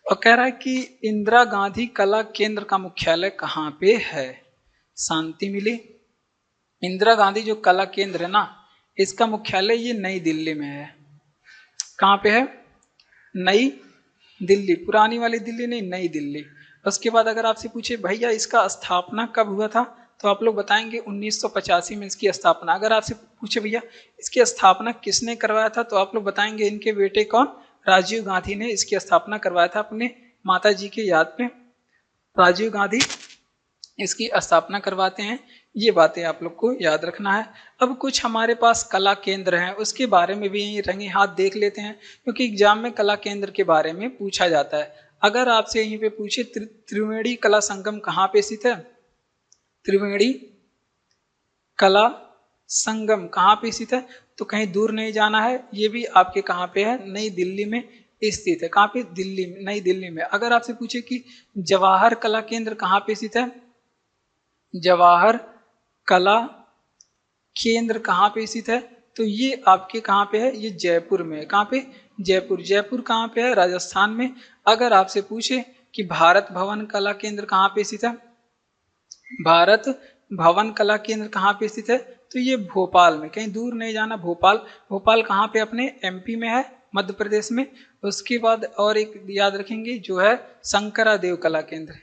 और कह रहा है कि इंदिरा गांधी कला केंद्र का मुख्यालय कहाँ पे है? शांति मिली। इंदिरा गांधी जो कला केंद्र है ना, इसका मुख्यालय ये नई दिल्ली में है। कहाँ पे है? नई दिल्ली। पुरानी वाली दिल्ली नहीं, नई दिल्ली। उसके बाद अगर आपसे पूछे भैया इसका स्थापना कब हुआ था, तो आप लोग बताएंगे 1985 में इसकी स्थापना। अगर आपसे पूछे भैया इसकी स्थापना किसने करवाया था, तो आप लोग बताएंगे इनके बेटे कौन? राजीव गांधी ने इसकी स्थापना करवाया था अपने माता जी के याद में। राजीव गांधी इसकी स्थापना करवाते हैं। ये बातें आप लोग को याद रखना है। अब कुछ हमारे पास कला केंद्र हैं, उसके बारे में भी यहीं रंगे हाथ देख लेते हैं, क्योंकि एग्जाम में कला केंद्र के बारे में पूछा जाता है। अगर आपसे यहीं पे पूछे त्रिवेणी कला संगम कहाँ पे स्थित है? त्रिवेणी कला संगम कहाँ पे स्थित है? तो कहीं दूर नहीं जाना है, ये भी आपके कहाँ पे है? नई दिल्ली में स्थित है। कहाँ पे? दिल्ली में, नई दिल्ली में। अगर आपसे पूछे कि जवाहर कला केंद्र कहाँ पे स्थित है? जवाहर कला केंद्र कहाँ पे स्थित है? तो ये आपके कहाँ पे है? ये जयपुर में है। कहाँ पे? जयपुर। जयपुर कहाँ पे है? राजस्थान में। अगर आपसे पूछे कि भारत भवन कला केंद्र कहाँ पे स्थित है? भारत भवन कला केंद्र कहाँ पे स्थित है? तो ये भोपाल में। कहीं दूर नहीं जाना, भोपाल। भोपाल कहाँ पे? अपने एमपी में है, मध्य प्रदेश में। उसके बाद और एक याद रखेंगे जो है शंकरादेव कला केंद्र।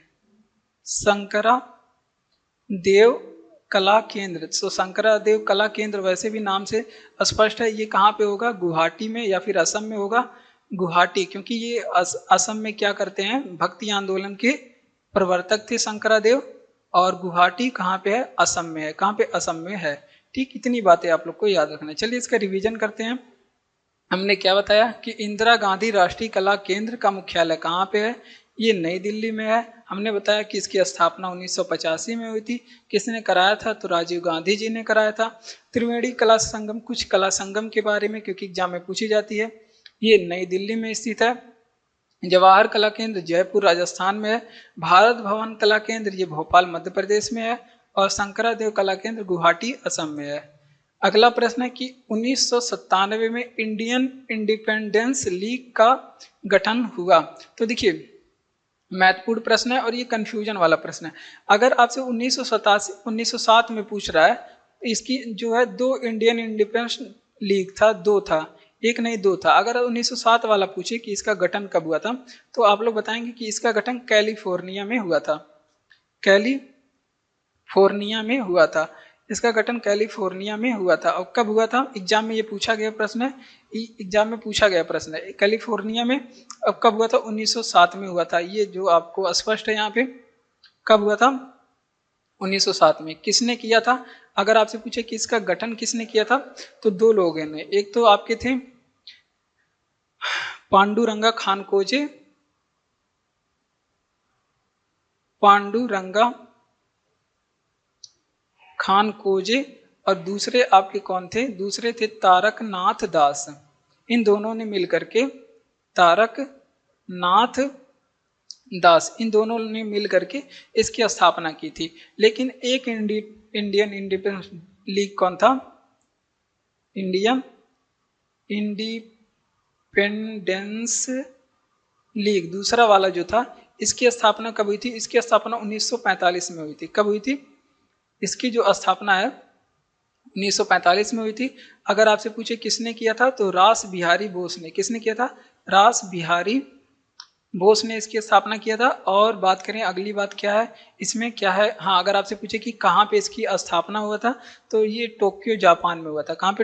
शंकरा देव कला केंद्र। तो शंकरादेव कला केंद्र वैसे भी नाम से स्पष्ट है, ये कहाँ पे होगा? गुवाहाटी में या फिर असम में होगा। गुवाहाटी, क्योंकि ये असम में क्या करते हैं? भक्ति आंदोलन के प्रवर्तक थे शंकरादेव। और गुवाहाटी कहाँ पे है? असम में है। कहाँ पे? असम में है। ठीक, इतनी बातें आप लोग को याद रखना है। चलिए इसका रिवीजन करते हैं। हमने क्या बताया कि इंदिरा गांधी राष्ट्रीय कला केंद्र का मुख्यालय कहाँ पे है? ये नई दिल्ली में है। हमने बताया कि इसकी स्थापना 1985 में हुई थी। किसने कराया था? तो राजीव गांधी जी ने कराया था। त्रिवेणी कला संगम, कुछ कला संगम के बारे में, क्योंकि एग्जाम में पूछी जाती है, ये नई दिल्ली में स्थित है। जवाहर कला केंद्र जयपुर राजस्थान में है। भारत भवन कला केंद्र ये भोपाल मध्य प्रदेश में है। और शंकरादेव कला केंद्र गुवाहाटी असम में है। अगला प्रश्न है कि 1997 में इंडियन इंडिपेंडेंस लीग का गठन हुआ। तो देखिए महत्वपूर्ण प्रश्न है और ये कंफ्यूजन वाला प्रश्न है। अगर आपसे 1907 में पूछ रहा है, इसकी जो है दो इंडियन इंडिपेंडेंस लीग था, दो था, एक नहीं दो था। अगर 1907 वाला पूछे कि इसका गठन कब हुआ था, तो आप लोग बताएंगे कि इसका गठन कैलिफोर्निया में हुआ था। कैलिफोर्निया में हुआ था। इसका गठन कैलिफोर्निया में हुआ था। और कब हुआ था? एग्जाम में ये पूछा गया प्रश्न है। एग्जाम में पूछा गया प्रश्न है कैलिफोर्निया में। अब कब हुआ था? 1907 में हुआ था। ये जो आपको स्पष्ट है यहाँ पे, कब हुआ था? 1907 में। किसने किया था? अगर आपसे पूछे कि इसका गठन किसने किया था, तो दो लोग हैं। एक तो आपके थे पांडुरंगा खानकोजे, पांडुरंगा खानकोजे। और दूसरे आपके कौन थे? दूसरे थे तारकनाथ दास। इन दोनों ने मिलकर के, तारकनाथ दास, इन दोनों ने मिलकर के इसकी स्थापना की थी। लेकिन एक इंडियन इंडिपेंडेंस लीग कौन था? इंडियन इंडिपेंडेंस लीग, दूसरा वाला जो था इसकी स्थापना कब हुई थी? इसकी स्थापना 1945 में हुई थी। कब हुई थी? इसकी जो स्थापना है 1945 में हुई थी। अगर आपसे पूछे किसने किया था, तो रास बिहारी बोस ने। किसने किया था? रास बिहारी बोस ने इसकी स्थापना किया था। और बात करें अगली बात क्या है इसमें, क्या है, हाँ, अगर आपसे पूछे कि कहाँ पे इसकी स्थापना हुआ था, तो ये टोक्यो जापान में हुआ था। कहाँ पे?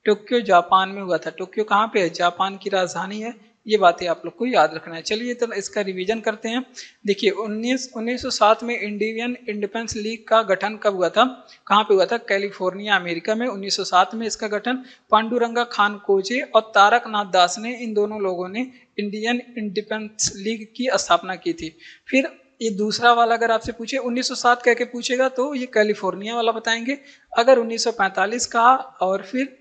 टोक्यो जापान में हुआ था। टोक्यो कहाँ पे है? जापान की राजधानी है। ये बातें आप लोग को याद रखना है। चलिए तो इसका रिवीजन करते हैं। देखिए 1907 में इंडियन इंडिपेंडेंस लीग का गठन कब हुआ था? कहाँ पे हुआ था? कैलिफोर्निया, अमेरिका में 1907 में इसका गठन पांडुरंगा खान कोजे और तारक नाथ दास ने, इन दोनों लोगों ने इंडियन इंडिपेंडेंस लीग की स्थापना की थी। फिर ये दूसरा वाला अगर आपसे पूछे 1907 कह के पूछेगा तो ये कैलिफोर्निया वाला बताएंगे। अगर 1945 कहा और फिर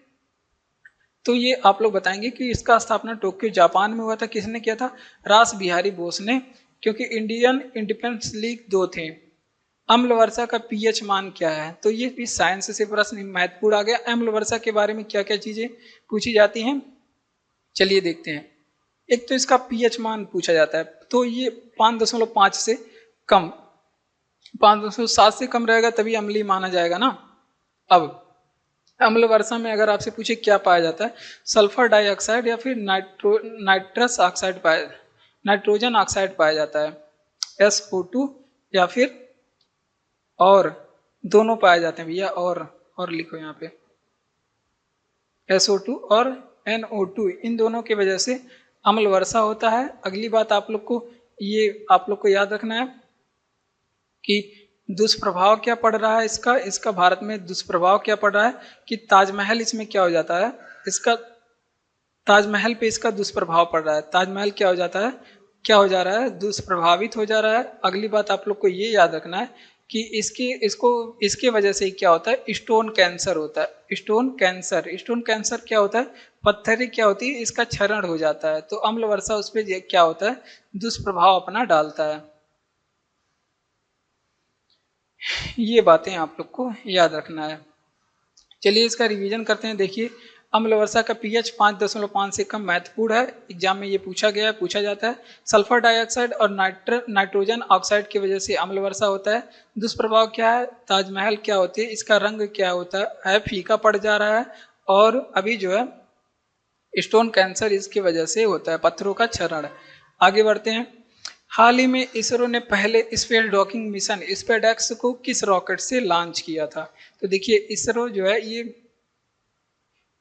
तो ये आप लोग बताएंगे कि इसका स्थापना टोक्यो जापान में हुआ था। किसने किया था? रास बिहारी बोस ने। क्योंकि इंडियन इंडिपेंडेंस लीग 2 थे। अम्ल वर्षा का पीएच मान क्या है? तो ये भी साइंस से प्रश्न महत्वपूर्ण आ गया। अम्ल वर्षा के बारे में क्या क्या चीजें पूछी जाती हैं, चलिए देखते हैं। एक तो इसका पीएच मान पूछा जाता है, तो ये 5.5 से कम, 5.7 से कम रहेगा तभी अम्लीय माना जाएगा ना। अब अम्ल वर्षा में अगर आपसे पूछे क्या पाया जाता है, सल्फर डाइऑक्साइड या फिर नाइट्रोजन ऑक्साइड पाया जाता है, SO2 या फिर और दोनों पाए जाते हैं भैया। और लिखो यहाँ पे SO2 और NO2, इन दोनों की वजह से अम्ल वर्षा होता है। अगली बात आप लोग को याद रखना है कि दुष्प्रभाव क्या पड़ रहा है इसका भारत में दुष्प्रभाव क्या पड़ रहा है कि ताजमहल इसमें क्या हो जाता है, इसका ताजमहल पे इसका दुष्प्रभाव पड़ रहा है। ताजमहल क्या हो जाता है, क्या हो जा रहा है? दुष्प्रभावित हो जा रहा है। अगली बात आप लोग को ये याद रखना है कि इसके वजह से क्या होता है? स्टोन कैंसर होता है। स्टोन कैंसर क्या होता है? पत्थरी क्या होती है? इसका क्षरण हो जाता है। तो अम्ल वर्षा उस पर क्या होता है? दुष्प्रभाव अपना डालता है। ये बातें आप लोग को याद रखना है। चलिए इसका रिवीजन करते हैं। देखिए अम्ल वर्षा का पीएच 5.5 से कम महत्वपूर्ण है। एग्जाम में ये पूछा जाता है। सल्फर डाइऑक्साइड और नाइट्रोजन ऑक्साइड की वजह से अम्ल वर्षा होता है। दुष्प्रभाव क्या है? ताजमहल क्या होती है? इसका रंग क्या होता है? फीका पड़ जा रहा है। और अभी जो है स्टोन कैंसर इसकी वजह से होता है, पत्थरों का क्षरण। आगे बढ़ते हैं। हाल ही में इसरो ने पहले स्पेस डॉकिंग मिशन स्पेसएक्स को किस रॉकेट से लॉन्च किया था? तो देखिए इसरो जो है ये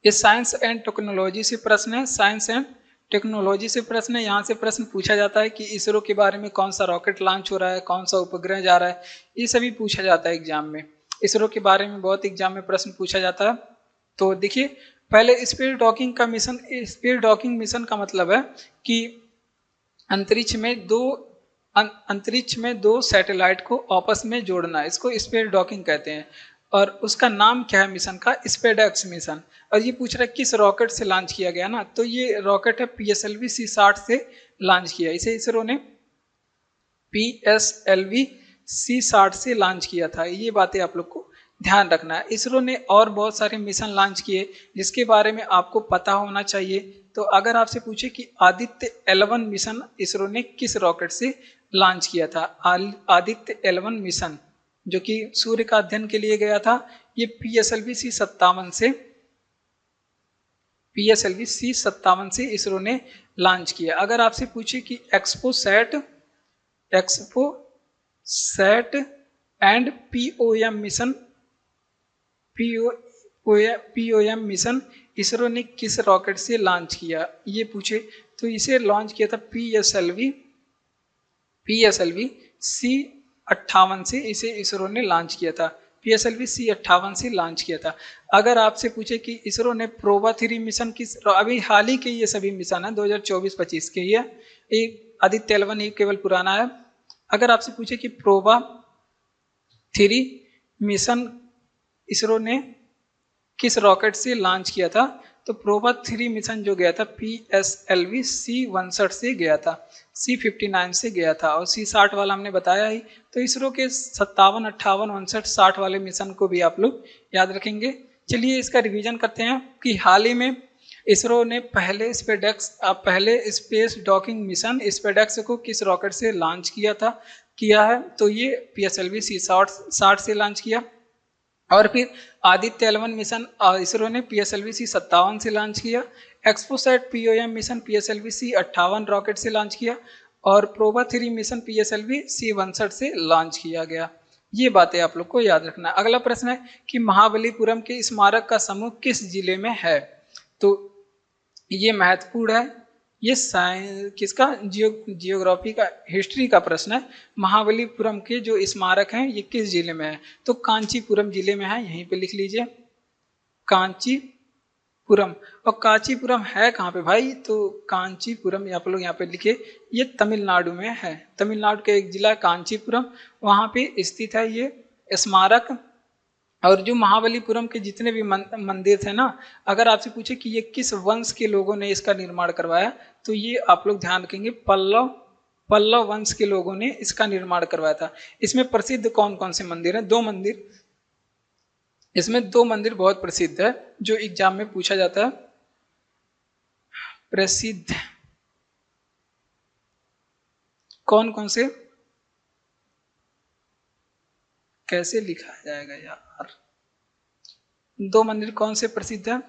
साइंस एंड टेक्नोलॉजी से प्रश्न है। साइंस एंड टेक्नोलॉजी से प्रश्न है। यहाँ से प्रश्न पूछा जाता है कि इसरो के बारे में कौन सा रॉकेट लॉन्च हो रहा है, कौन सा उपग्रह जा रहा है, ये सभी पूछा जाता है एग्जाम में। इसरो के बारे में बहुत एग्जाम में प्रश्न पूछा जाता है। तो देखिए पहले स्पेस डॉकिंग मिशन का मतलब है कि अंतरिक्ष में दो सैटेलाइट को आपस में जोड़ना, इसको स्पेस डॉकिंग कहते हैं। और उसका नाम क्या है मिशन का? SpaceX mission. और ये पूछ रहा है किस रॉकेट से लॉन्च किया गया ना, तो ये रॉकेट है PSLV C60 से लॉन्च किया। इसे इसरो ने PSLV C60 से लॉन्च किया था। ये बातें आप लोग को ध्यान रखना है। इसरो ने और बहुत सारे मिशन लॉन्च किए जिसके बारे में आपको पता होना चाहिए। तो अगर आपसे पूछे कि आदित्य L1 मिशन इसरो ने किस रॉकेट से लॉन्च किया था, आदित्य L1 मिशन जो कि सूर्य का अध्ययन के लिए गया था, ये PSLV C57 से इसरो ने लॉन्च किया। अगर आपसे पूछे कि XPoSat and POM mission ISRO ने किस रॉकेट से लॉन्च किया, ये पूछे तो इसे लॉन्च किया था PSLV C58 से इसे इसरो ने लॉन्च किया था। PSLV C58 से लॉन्च किया था। अगर आपसे पूछे कि इसरो ने प्रोवा 3 मिशन किस, अभी हाल ही के ये सभी मिशन है 2024-25 के, ये आदित्य L1 ये केवल पुराना है। अगर आपसे पूछे कि प्रोवा 3 मिशन इसरो ने किस रॉकेट से लॉन्च किया था, तो प्रोवा 3 मिशन जो गया था PSLV C61 से गया था, C59 से गया था। और C60 वाला हमने बताया ही। तो इसरो के 57, 58, 59, 60 वाले मिशन को भी आप लोग याद रखेंगे। चलिए इसका रिवीजन करते हैं कि हाल ही में इसरो ने पहले स्पेस डॉकिंग मिशन स्पेडेक्स को किस रॉकेट से लॉन्च किया है? तो ये PSLV C60 से लॉन्च किया। और फिर आदित्य L1 मिशन इसरो ने PSLV C57 से लॉन्च किया। XPoSat POM mission PSLV C58 rocket से लॉन्च किया। और प्रोबा 3 मिशन PSLV C62 से लॉन्च किया गया। ये बातें आप लोग को याद रखना है। अगला प्रश्न है कि महाबलीपुरम के स्मारक का समूह किस जिले में है? तो ये महत्वपूर्ण है, ये किसका जियोग्राफी का हिस्ट्री का प्रश्न है। महाबलीपुरम के जो स्मारक हैं ये किस जिले में है? तो कांचीपुरम जिले में है, यहीं पे लिख लीजिए कांचीपुरम। और कांचीपुरम है कहाँ पे भाई? तो कांचीपुरम आप लोग यहाँ पे लिखे, ये तमिलनाडु में है। तमिलनाडु का एक जिला कांचीपुरम, वहाँ पे स्थित है ये स्मारक। और जो महाबलीपुरम के जितने भी मंदिर थे ना, अगर आपसे पूछे कि ये किस वंश के लोगों ने इसका निर्माण करवाया, तो ये आप लोग ध्यान रखेंगे पल्लव वंश के लोगों ने इसका निर्माण करवाया था। इसमें प्रसिद्ध कौन कौन से मंदिर हैं? 2 मंदिर, इसमें 2 मंदिर बहुत प्रसिद्ध है जो एग्जाम में पूछा जाता है। प्रसिद्ध कौन कौन से, कैसे लिखा जाएगा यार? 2 मंदिर कौन से प्रसिद्ध है?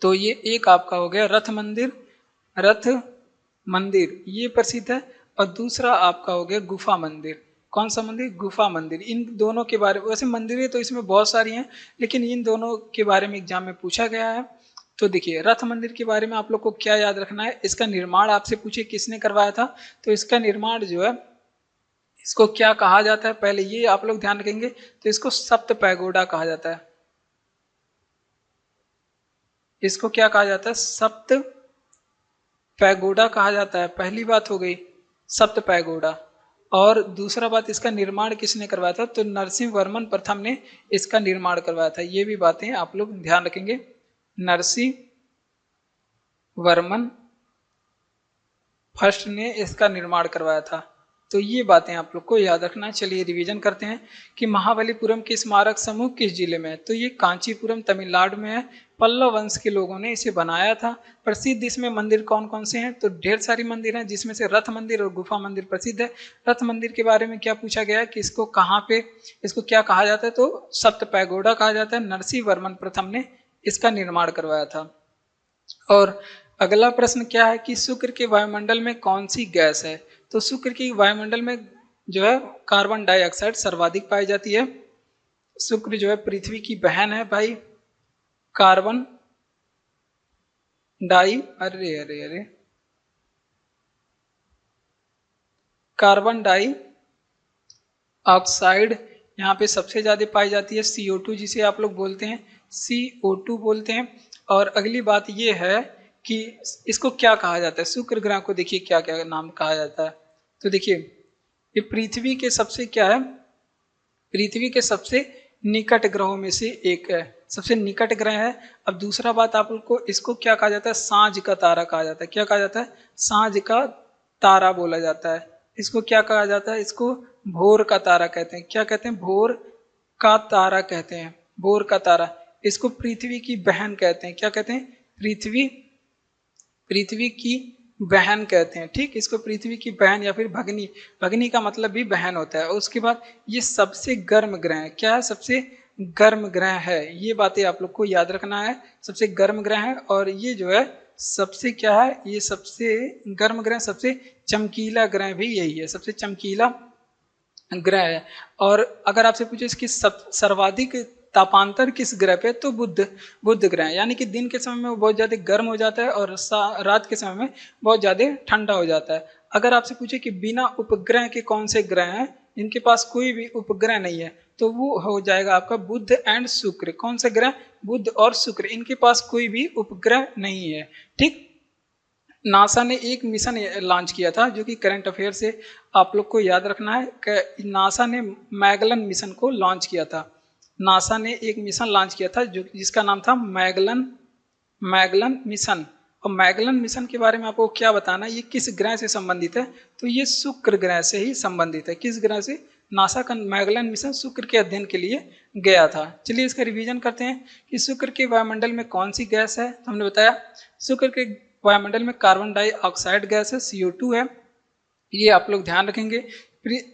तो ये एक आपका हो गया रथ मंदिर ये प्रसिद्ध है। और दूसरा आपका हो गया गुफा मंदिर। कौन सा मंदिर? गुफा मंदिर। इन दोनों के बारे में, वैसे मंदिरें तो इसमें बहुत सारी हैं, लेकिन इन दोनों के बारे में एग्जाम में पूछा गया है। तो देखिए, रथ मंदिर के बारे में आप लोग को क्या याद रखना है? इसका निर्माण आपसे पूछे किसने करवाया था, तो इसका निर्माण जो है इसको क्या कहा जाता है, पहले ये आप लोग ध्यान रखेंगे। तो इसको सप्त पैगोडा कहा जाता है। इसको क्या कहा जाता है? सप्त पैगोडा कहा जाता है। पहली बात हो गई सप्त पैगोडा। और दूसरा बात, इसका निर्माण किसने करवाया था? तो नरसिंह वर्मन प्रथम ने इसका निर्माण करवाया था। ये भी बातें आप लोग ध्यान रखेंगे। नरसिंह वर्मन फर्स्ट ने इसका निर्माण करवाया था। तो ये बातें आप लोग को याद रखना। चलिए रिवीजन करते हैं कि महाबलीपुरम के स्मारक समूह किस जिले में है? तो ये कांचीपुरम तमिलनाडु में है। पल्लव वंश के लोगों ने इसे बनाया था। प्रसिद्ध इसमें मंदिर कौन कौन से हैं? तो ढेर सारी मंदिर हैं, जिसमें से रथ मंदिर और गुफा मंदिर प्रसिद्ध है। रथ मंदिर के बारे में क्या पूछा गया है कि इसको कहाँ पे, इसको क्या कहा जाता है? तो सप्त पैगोडा कहा जाता है। नरसिंह वर्मन प्रथम ने इसका निर्माण करवाया था। और अगला प्रश्न क्या है कि शुक्र के वायुमंडल में कौन सी गैस है? तो शुक्र की वायुमंडल में जो है कार्बन डाइऑक्साइड सर्वाधिक पाई जाती है। शुक्र जो है पृथ्वी की बहन है भाई। कार्बन डाई ऑक्साइड यहाँ पे सबसे ज्यादा पाई जाती है। CO2 जिसे आप लोग बोलते हैं, CO2 बोलते हैं। और अगली बात ये है कि इसको क्या कहा जाता है? शुक्र ग्रह को देखिए क्या क्या नाम कहा जाता है। तो देखिए, ये पृथ्वी के सबसे क्या है, पृथ्वी के सबसे निकट ग्रहों में से एक है, सबसे निकट ग्रह है। अब दूसरा बात आप लोग को, इसको क्या कहा जाता है? सांझ का तारा कहा जाता है। क्या कहा जाता है? सांझ का तारा बोला जाता है। इसको क्या कहा जाता है? इसको भोर का तारा कहते हैं। क्या कहते हैं? भोर का तारा कहते हैं। भोर का तारा। इसको पृथ्वी की बहन कहते हैं। क्या कहते हैं? पृथ्वी की बहन कहते हैं। ठीक, इसको पृथ्वी की बहन या फिर भगनी, भगनी का मतलब भी बहन होता है। उसके बाद ये सबसे गर्म ग्रह है। क्या है? सबसे गर्म ग्रह है। ये बातें आप लोग को याद रखना है। सबसे गर्म ग्रह है। और ये जो है सबसे क्या है, ये सबसे गर्म ग्रह, सबसे चमकीला ग्रह भी यही है, सबसे चमकीला ग्रह है। और अगर आपसे पूछे इसकी सर्वाधिक तापांतर किस ग्रह पे, तो बुध ग्रह। यानी कि दिन के समय में वो बहुत ज़्यादा गर्म हो जाता है और रात के समय में बहुत ज़्यादा ठंडा हो जाता है। अगर आपसे पूछे कि बिना उपग्रह के कौन से ग्रह हैं, इनके पास कोई भी उपग्रह नहीं है, तो वो हो जाएगा आपका बुध एंड शुक्र। कौन से ग्रह? बुध और शुक्र। इनके पास कोई भी उपग्रह नहीं है। ठीक, नासा ने एक मिशन लॉन्च किया था, जो कि करंट अफेयर से आप लोग को याद रखना है। नासा ने मैगलन मिशन को लॉन्च किया था। नासा ने एक मिशन लॉन्च किया था जो जिसका नाम था मैगलन मिशन। और मैगलन मिशन के बारे में आपको क्या बताना है, ये किस ग्रह से संबंधित है? तो ये शुक्र ग्रह से ही संबंधित है। किस ग्रह से? नासा का मैगलन मिशन शुक्र के अध्ययन के लिए गया था। चलिए इसका रिवीजन करते हैं कि शुक्र के वायुमंडल में कौन सी गैस है। तो हमने बताया शुक्र के वायुमंडल में कार्बन डाइऑक्साइड गैस है, CO2 है। ये आप लोग ध्यान रखेंगे।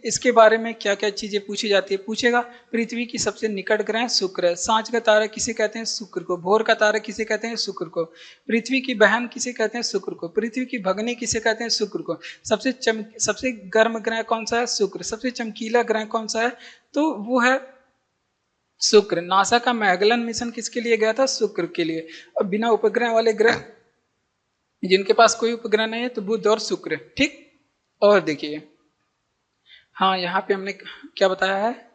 इसके बारे में क्या क्या चीजें पूछी जाती है, पूछेगा पृथ्वी की सबसे निकट ग्रह शुक्र है। सांझ का तारा किसे कहते हैं, शुक्र को। भोर का तारा किसे कहते हैं, शुक्र को। पृथ्वी की बहन किसे कहते हैं, शुक्र को। पृथ्वी की भगनी किसे कहते हैं, शुक्र को। सबसे गर्म ग्रह कौन सा है, शुक्र। सबसे चमकीला ग्रह कौन सा है, तो वो है शुक्र। नासा का मैगलन मिशन किसके लिए गया था, शुक्र के लिए। और बिना उपग्रह वाले ग्रह जिनके पास कोई उपग्रह नहीं है तो बुध और शुक्र। ठीक, और देखिए हाँ यहाँ पे हमने क्या बताया है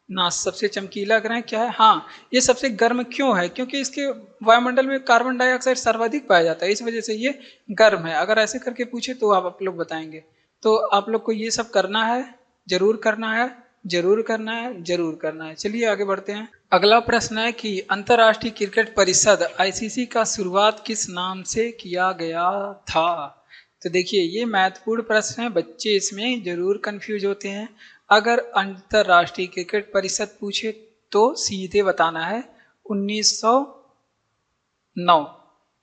ना, सबसे चमकीला ग्रह क्या है। हाँ, ये सबसे गर्म क्यों है, क्योंकि इसके वायुमंडल में कार्बन डाइऑक्साइड सर्वाधिक पाया जाता है, इस वजह से ये गर्म है। अगर ऐसे करके पूछे तो आप लोग बताएंगे। तो आप लोग को ये सब करना है, जरूर करना है, जरूर करना है, जरूर करना है। चलिए आगे बढ़ते हैं। अगला प्रश्न है कि अंतर्राष्ट्रीय क्रिकेट परिषद ICC का शुरुआत किस नाम से किया गया था। तो देखिए ये महत्वपूर्ण प्रश्न है, बच्चे इसमें जरूर कंफ्यूज होते हैं। अगर अंतर्राष्ट्रीय क्रिकेट परिषद पूछे तो सीधे बताना है 1909।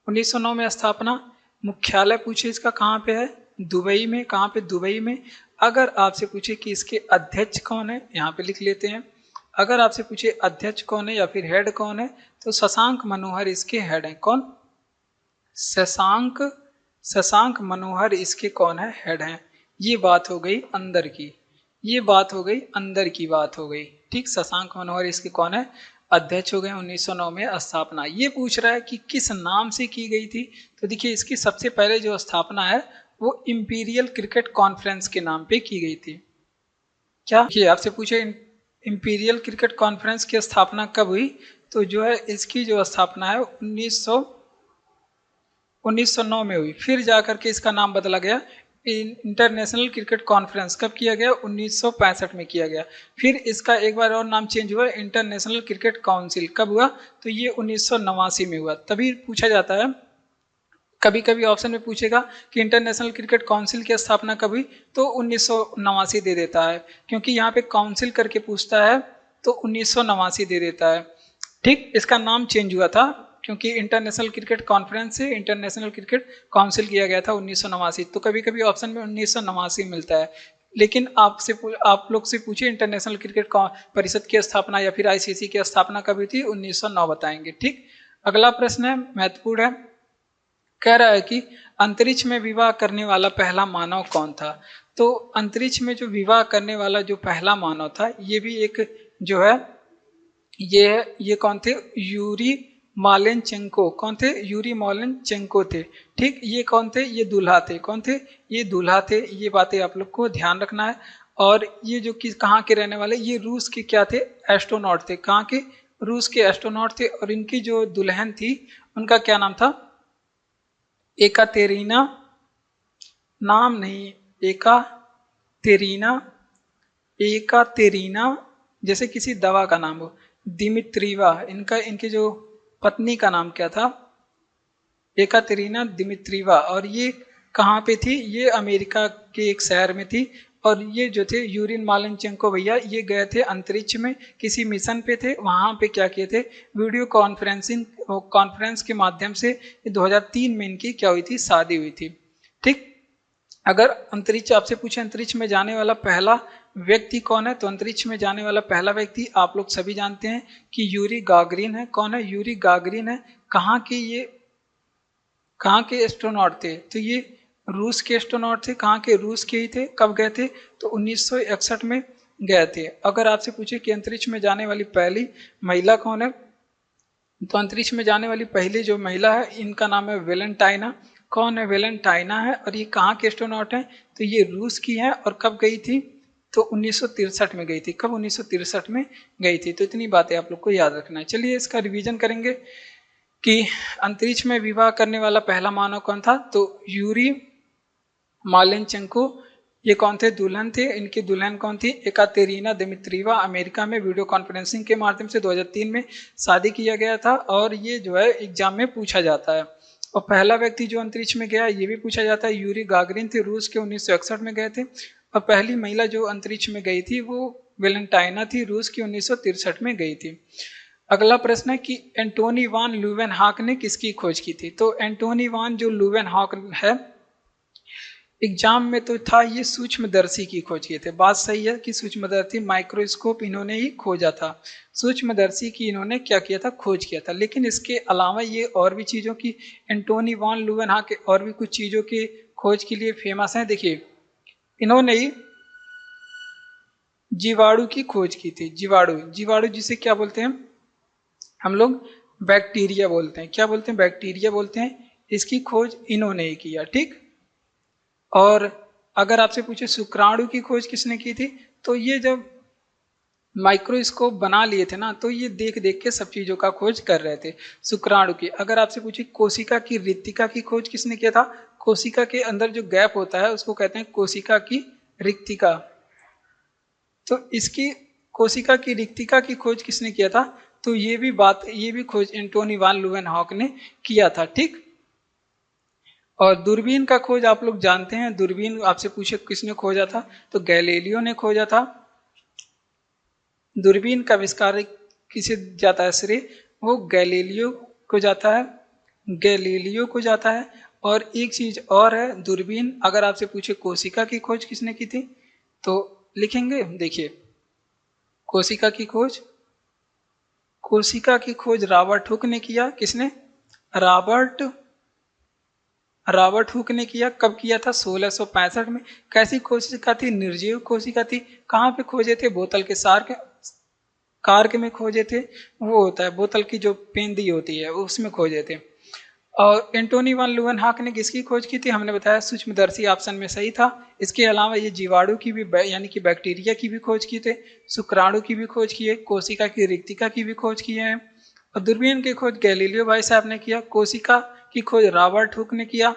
1909 में स्थापना। मुख्यालय पूछे इसका कहाँ पे है, दुबई में। कहाँ पे, दुबई में। अगर आपसे पूछे कि इसके अध्यक्ष कौन है, यहाँ पे लिख लेते हैं। अगर आपसे पूछे अध्यक्ष कौन है या फिर हेड कौन है, तो शशांक मनोहर इसके हेड हैं। कौन, शशांक मनोहर इसके कौन है, हेड हैं। ये बात हो गई अंदर की, ये बात हो गई अंदर की बात हो गई। ठीक, शशांक मनोहर इसके कौन है, अध्यक्ष हो गए। 1909 में स्थापना। ये पूछ रहा है कि किस नाम से की गई थी। तो देखिए इसकी सबसे पहले जो स्थापना है वो इंपीरियल क्रिकेट कॉन्फ्रेंस के नाम पे की गई थी। क्या, देखिए आपसे पूछे इंपीरियल क्रिकेट कॉन्फ्रेंस की स्थापना कब हुई, तो जो है इसकी जो स्थापना है 1909 में हुई। फिर जाकर के इसका नाम बदला गया इंटरनेशनल क्रिकेट कॉन्फ्रेंस। कब किया गया, 1965 में किया गया। फिर इसका एक बार और नाम चेंज हुआ, इंटरनेशनल क्रिकेट काउंसिल। कब हुआ, तो ये 1989 में हुआ। तभी पूछा जाता है, कभी कभी ऑप्शन में पूछेगा कि इंटरनेशनल क्रिकेट काउंसिल की स्थापना कब हुई, तो 1989 दे देता है, क्योंकि यहाँ पे काउंसिल करके पूछता है तो 1989 दे देता है। ठीक, इसका नाम चेंज हुआ था क्योंकि इंटरनेशनल क्रिकेट कॉन्फ्रेंस से इंटरनेशनल क्रिकेट काउंसिल किया गया था 1989। तो कभी कभी ऑप्शन में 1989 मिलता है, लेकिन आप लोग से पूछे इंटरनेशनल क्रिकेट परिषद की स्थापना या फिर ICC की स्थापना कभी थी, 1909 बताएंगे। ठीक, अगला प्रश्न है, महत्वपूर्ण है। कह रहा है कि अंतरिक्ष में विवाह करने वाला पहला मानव कौन था। तो अंतरिक्ष में जो विवाह करने वाला जो पहला मानव था, ये भी एक जो है ये कौन थे, यूरी मालेनचेंको। कौन थे, यूरी मालेनचेंको थे। ठीक, ये कौन थे, ये दूल्हा थे। कौन थे, ये दूल्हा थे। ये बातें आप लोग को ध्यान रखना है। और ये जो कि कहाँ के रहने वाले, ये रूस के क्या थे, एस्ट्रोनॉट थे। कहाँ के, रूस के एस्ट्रोनॉट थे। और इनकी जो दुल्हन थी उनका क्या नाम था, एकातेरीना, नाम नहीं, एकातेरीना जैसे किसी दवा का नाम हो। दिमित्रीवा, इनके जो पत्नी का नाम क्या था, एकातेरीना दिमित्रीवा। और ये कहाँ पे थी, ये अमेरिका के एक शहर में थी। और ये जो थे यूरिन मालेनचेंको भैया, ये गए थे अंतरिक्ष में, किसी मिशन पे थे। वहाँ पे क्या किए थे, वीडियो कॉन्फ्रेंस के माध्यम से 2003 में इनकी क्या हुई थी, शादी हुई थी। ठीक, अगर अंतरिक्ष आपसे पूछे अंतरिक्ष में जाने वाला पहला व्यक्ति कौन है, तो अंतरिक्ष में जाने वाला पहला व्यक्ति आप लोग सभी जानते हैं कि यूरी गागरिन है। कौन है, यूरी गागरिन है। कहाँ के एस्ट्रोनॉट थे, तो ये रूस के एस्ट्रोनॉट थे। कहाँ के, रूस के ही थे। कब गए थे, तो 1961 में गए थे। अगर आपसे पूछे कि अंतरिक्ष में जाने वाली पहली महिला कौन है, तो अंतरिक्ष में जाने वाली पहली जो महिला है, इनका नाम है वेलेंटाइना। कौन है, वेलेंटाइना है। और ये कहाँ के एस्ट्रोनॉट हैं, तो ये रूस की हैं। और कब गई थी, तो 1963 में गई थी। कब, 1963 में गई थी। तो इतनी बातें आप लोग को याद रखना है। चलिए इसका रिवीजन करेंगे कि अंतरिक्ष में विवाह करने वाला पहला मानव कौन था, तो यूरी मालेनचेंको, ये कौन थे, दुल्हन थे। इनकी दुल्हन कौन थी, एकातेरीना दिमित्रीवा। अमेरिका में वीडियो कॉन्फ्रेंसिंग के माध्यम से 2003 में शादी किया गया था। और ये जो है एग्जाम में पूछा जाता है। और पहला व्यक्ति जो अंतरिक्ष में गया ये भी पूछा जाता है, यूरी गागरिन थे, रूस के 1961 में गए थे। और पहली महिला जो अंतरिक्ष में गई थी वो वेलेंटाइना थी, रूस की 1963 में गई थी। अगला प्रश्न है कि एंटोनी वान ल्यूवेनहॉक ने किसकी खोज की थी। तो एंटोनी वान जो ल्यूवेनहॉक है, एग्जाम में तो था ये सूक्ष्मदर्शी की खोज किए थे। बात सही है कि सूक्ष्मदर्शी माइक्रोस्कोप इन्होंने ही खोजा था। सूक्ष्मदर्शी की इन्होंने क्या किया था, खोज किया था। लेकिन इसके अलावा ये और भी चीज़ों की, एंटोनी वान ल्यूवेनहॉक के और भी कुछ चीज़ों की खोज के लिए फेमस है। देखिए, इन्होंने ही जीवाणु की खोज की थी। जीवाणु जिसे क्या बोलते हैं हम लोग, बैक्टीरिया बोलते हैं। क्या बोलते हैं, बैक्टीरिया बोलते हैं। इसकी खोज इन्होंने ही किया, ठीक। और अगर आपसे पूछे शुक्राणु की खोज किसने की थी, तो ये जब माइक्रोस्कोप बना लिए थे ना, तो ये देख देख के सब चीजों का खोज कर रहे थे, शुक्राणु की। अगर आपसे पूछे कोशिका की रिक्तिका की खोज किसने किया था, कोशिका के अंदर जो गैप होता है उसको कहते हैं कोशिका की रिक्तिका। तो इसकी कोशिका की रिक्तिका की खोज किसने किया था, तो ये भी खोज एंटोनी वान ल्यूवेनहॉक ने किया था, ठीक। और दूरबीन का खोज आप लोग जानते हैं। दूरबीन आपसे पूछे किसने खोजा था, तो गैलीलियो ने खोजा था। दूरबीन का आविष्कार किसे जाता है श्रेय, वो गैलीलियो को जाता है, गैलीलियो को जाता है। और एक चीज और है, दूरबीन अगर आपसे पूछे कोशिका की खोज किसने की थी, तो लिखेंगे, देखिए, कोशिका की खोज रॉबर्ट हुक ने किया। किसने, रॉबर्ट हुक ने किया। कब किया था, 1665 में। कैसी कोशिका थी, निर्जीव कोशिका थी। कहाँ पे खोजे थे, बोतल के कार्क में खोजे थे। वो होता है बोतल की जो पेंदी होती है उसमें खोजे थे। और एंटोनी वान ल्यूवेनहॉक ने किसकी खोज की थी, हमने बताया सूक्ष्मदर्शी, ऑप्शन में सही था। इसके अलावा ये जीवाणु की भी यानी कि बैक्टीरिया की भी खोज की थे, शुक्राणु की भी खोज की है, कोशिका की रिक्तिका की भी खोज की है। और दूरबीन की खोज गैलीलियो भाई साहब ने किया। कोशिका की खोज रॉबर्ट हुक ने किया।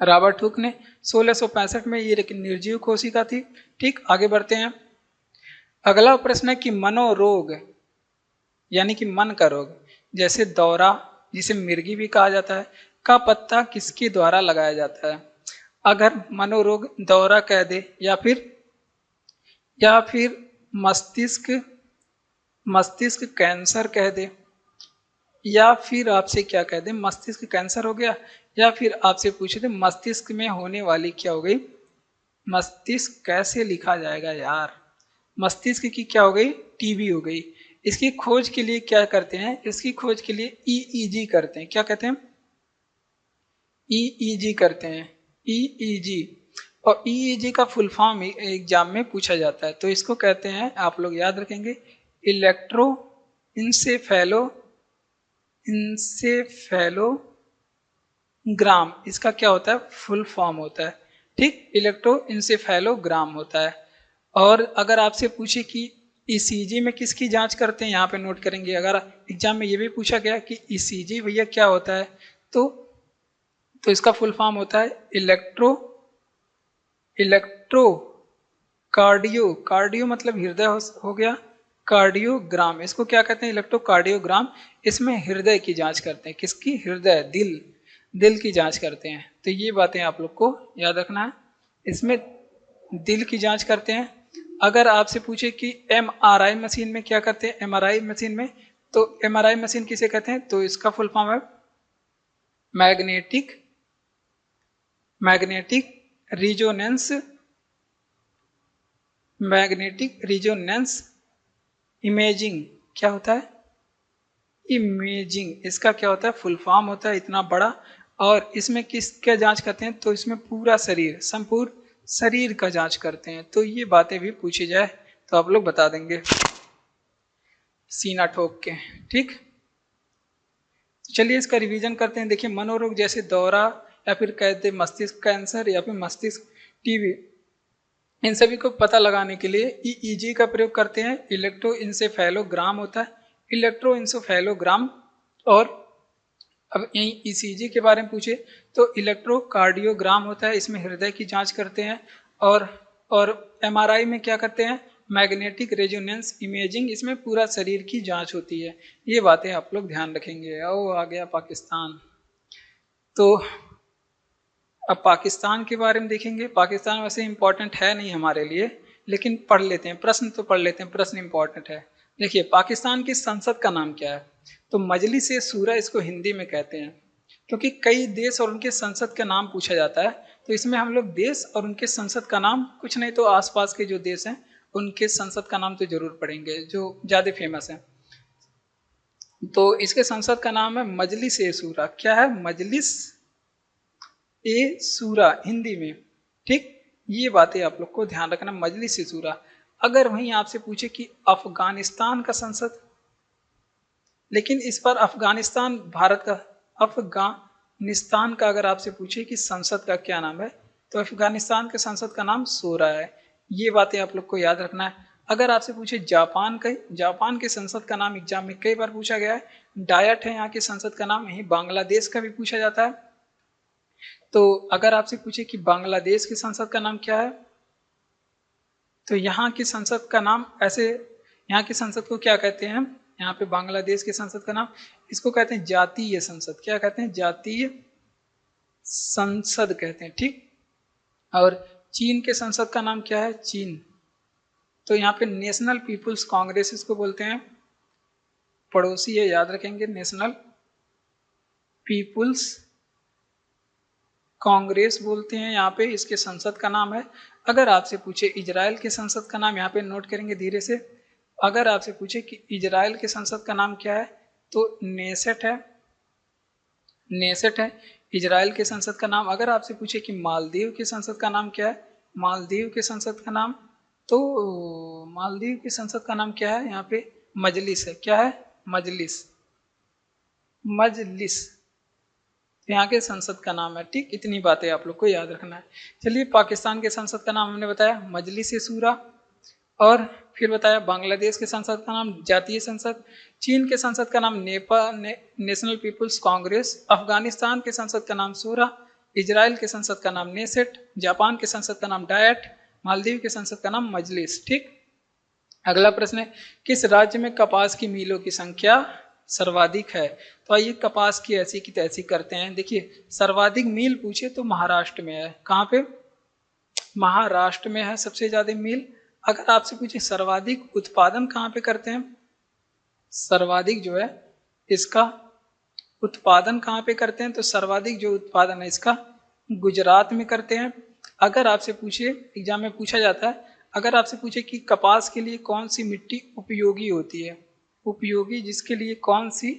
रॉबर्ट हुक ने 1665 में, ये लेकिन निर्जीव कोशिका थी, ठीक। आगे बढ़ते हैं। अगला प्रश्न है कि मनोरोग यानी कि मन का रोग, जैसे दौरा, जिसे मिर्गी भी कहा जाता है, का पत्ता किसके द्वारा लगाया जाता है। अगर मनोरोग दौरा कह दे, या फिर मस्तिष्क कैंसर कह दे, या फिर आपसे क्या कह दे, मस्तिष्क कैंसर हो गया, या फिर आपसे पूछे थे मस्तिष्क में होने वाली क्या हो गई, मस्तिष्क कैसे लिखा जाएगा यार, मस्तिष्क की क्या हो गई, टीबी हो गई। इसकी खोज के लिए क्या करते हैं, इसकी खोज के लिए ईईजी करते हैं। क्या कहते हैं, ईईजी करते हैं, ईईजी। और ईईजी का फुल फॉर्म एग्जाम में पूछा जाता है, तो इसको कहते हैं, आप लोग याद रखेंगे, इलेक्ट्रो इंसेफेलोग्राम। इसका क्या होता है, फुल फॉर्म होता है, ठीक। इलेक्ट्रो इंसेफेलोग्राम होता है। और अगर आपसे पूछे कि ईसीजी में किसकी जांच करते हैं, यहाँ पे नोट करेंगे। अगर एग्जाम में ये भी पूछा गया कि ईसीजी भैया क्या होता है, तो इसका फुल फॉर्म होता है इलेक्ट्रो कार्डियो मतलब हृदय हो गया, कार्डियोग्राम। इसको क्या कहते हैं, इलेक्ट्रोकार्डियोग्राम। इसमें हृदय की जांच करते हैं, किसकी, हृदय, दिल की जांच करते हैं। तो ये बातें आप लोग को याद रखना है, इसमें दिल की जांच करते हैं। अगर आपसे पूछे कि एमआरआई मशीन में क्या करते हैं, एमआरआई मशीन में, तो एमआरआई मशीन किसे कहते हैं, तो इसका फुल फॉर्म है मैग्नेटिक रिजोनेंस इमेजिंग। क्या होता है, इमेजिंग। इसका क्या होता है, फुल फॉर्म होता है इतना बड़ा। और इसमें किस क्या जांच करते हैं, तो इसमें पूरा शरीर, संपूर्ण शरीर का जांच करते हैं। तो ये बातें भी पूछी जाए तो आप लोग बता देंगे सीना ठोक के, ठीक। चलिए इसका रिवीजन करते हैं। देखिए, मनोरोग जैसे दौरा, या फिर कहते मस्तिष्क कैंसर, या फिर मस्तिष्क टीबी, इन सभी को पता लगाने के लिए ईईजी का प्रयोग करते हैं। इलेक्ट्रोइंसेफेलोग्राम होता है, इलेक्ट्रोइंसेफेलोग्राम। और अब यही ईसीजी के बारे में पूछे तो इलेक्ट्रोकार्डियोग्राम होता है, इसमें हृदय की जांच करते हैं। और एमआरआई में क्या करते हैं, मैग्नेटिक रेजोनेंस इमेजिंग, इसमें पूरा शरीर की जांच होती है। ये बातें आप लोग ध्यान रखेंगे। और आ गया पाकिस्तान। तो अब पाकिस्तान के बारे में देखेंगे। पाकिस्तान वैसे इम्पोर्टेंट है नहीं हमारे लिए, लेकिन पढ़ लेते हैं, प्रश्न तो पढ़ लेते हैं, प्रश्न इंपॉर्टेंट है। देखिए, पाकिस्तान की संसद का नाम क्या है? तो मजलिस ए शूरा इसको हिंदी में कहते हैं, क्योंकि कई देश और उनके संसद का नाम पूछा जाता है, तो इसमें हम लोग देश और उनके संसद का नाम, कुछ नहीं तो आसपास के जो देश हैं उनके संसद का नाम तो जरूर पढ़ेंगे जो ज़्यादा फेमस है। तो इसके संसद का नाम है मजलिस ए शूरा। क्या है? मजलिस ए शूरा हिंदी में। ठीक, ये बातें आप लोग को ध्यान रखना, मजलिस ए शूरा। अगर वहीं आपसे पूछे कि अफगानिस्तान का संसद, लेकिन इस पर अफगानिस्तान भारत का, अफगानिस्तान का अगर आपसे पूछे कि संसद का क्या नाम है, तो अफगानिस्तान के संसद का नाम शूरा है। ये बातें आप लोग को याद रखना है। अगर आपसे पूछे जापान के संसद का नाम एग्जाम में कई बार पूछा गया है, डायट है यहाँ के संसद का नाम, यही बांग्लादेश का भी पूछा जाता है। तो अगर आपसे पूछे कि बांग्लादेश की संसद का नाम क्या है, तो यहाँ की संसद का नाम ऐसे, यहाँ की संसद को क्या कहते हैं? यहाँ पे बांग्लादेश के संसद का नाम, इसको कहते हैं जातीय संसद। क्या कहते हैं? जातीय संसद कहते हैं। ठीक, और चीन के संसद का नाम क्या है? चीन, तो यहाँ पे नेशनल पीपुल्स कांग्रेस इसको बोलते हैं, पड़ोसी है याद रखेंगे, नेशनल पीपुल्स कांग्रेस बोलते हैं यहाँ पे, इसके संसद का नाम है। अगर आपसे पूछे इजराइल के संसद का नाम, यहाँ पे नोट करेंगे धीरे से, अगर आपसे पूछे कि इजराइल के संसद का नाम क्या है, तो नेसेट है, नेसेट है इजराइल के संसद का नाम। अगर आपसे पूछे कि मालदीव के संसद का नाम क्या है, मालदीव के संसद का नाम, तो मालदीव के संसद का नाम क्या है? यहाँ पे मजलिस है। क्या है? मजलिस, मजलिस यहाँ के संसद का नाम है। ठीक, इतनी बातें आप लोग को याद रखना है। चलिए, पाकिस्तान के संसद का नाम हमने बताया मजलिस ए शूरा, और फिर बताया बांग्लादेश के संसद का नाम जातीय संसद, चीन के संसद का नाम नेशनल पीपुल्स कांग्रेस, अफगानिस्तान के संसद का नाम शूरा, इजराइल के संसद का नाम नेसेट, जापान के संसद का नाम डायट, मालदीव के संसद का नाम मजलिस। ठीक, अगला प्रश्न है, किस राज्य में कपास की मिलों की संख्या सर्वाधिक है? तो आइए कपास की ऐसी की तैसी करते हैं। देखिए, सर्वाधिक मील पूछे तो महाराष्ट्र में है। कहाँ पे? महाराष्ट्र में है सबसे ज्यादा मील। अगर आपसे पूछे सर्वाधिक उत्पादन कहाँ पे करते हैं, सर्वाधिक जो है इसका उत्पादन कहाँ पे करते हैं, तो सर्वाधिक जो उत्पादन है इसका गुजरात में करते हैं। अगर आपसे पूछे, एग्जाम में पूछा जाता है, अगर आपसे पूछे कि कपास के लिए कौन सी मिट्टी उपयोगी होती है, उपयोगी जिसके लिए कौन सी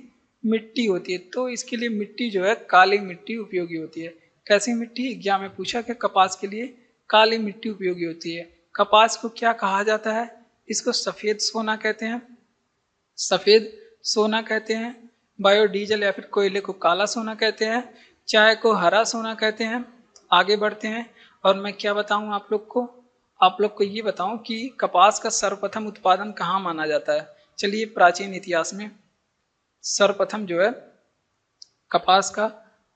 मिट्टी होती है, तो इसके लिए मिट्टी जो है काली मिट्टी उपयोगी होती है। कैसी मिट्टी? एग्जाम में पूछा कि कपास के लिए काली मिट्टी उपयोगी होती है। कपास को क्या कहा जाता है? इसको सफ़ेद सोना कहते हैं, सफ़ेद सोना कहते हैं। बायोडीजल या फिर कोयले को काला सोना कहते हैं, चाय को हरा सोना कहते हैं। आगे बढ़ते हैं, और मैं क्या बताऊं आप लोग को ये बताऊं कि कपास का सर्वप्रथम उत्पादन कहाँ माना जाता है। चलिए, प्राचीन इतिहास में सर्वप्रथम जो है कपास का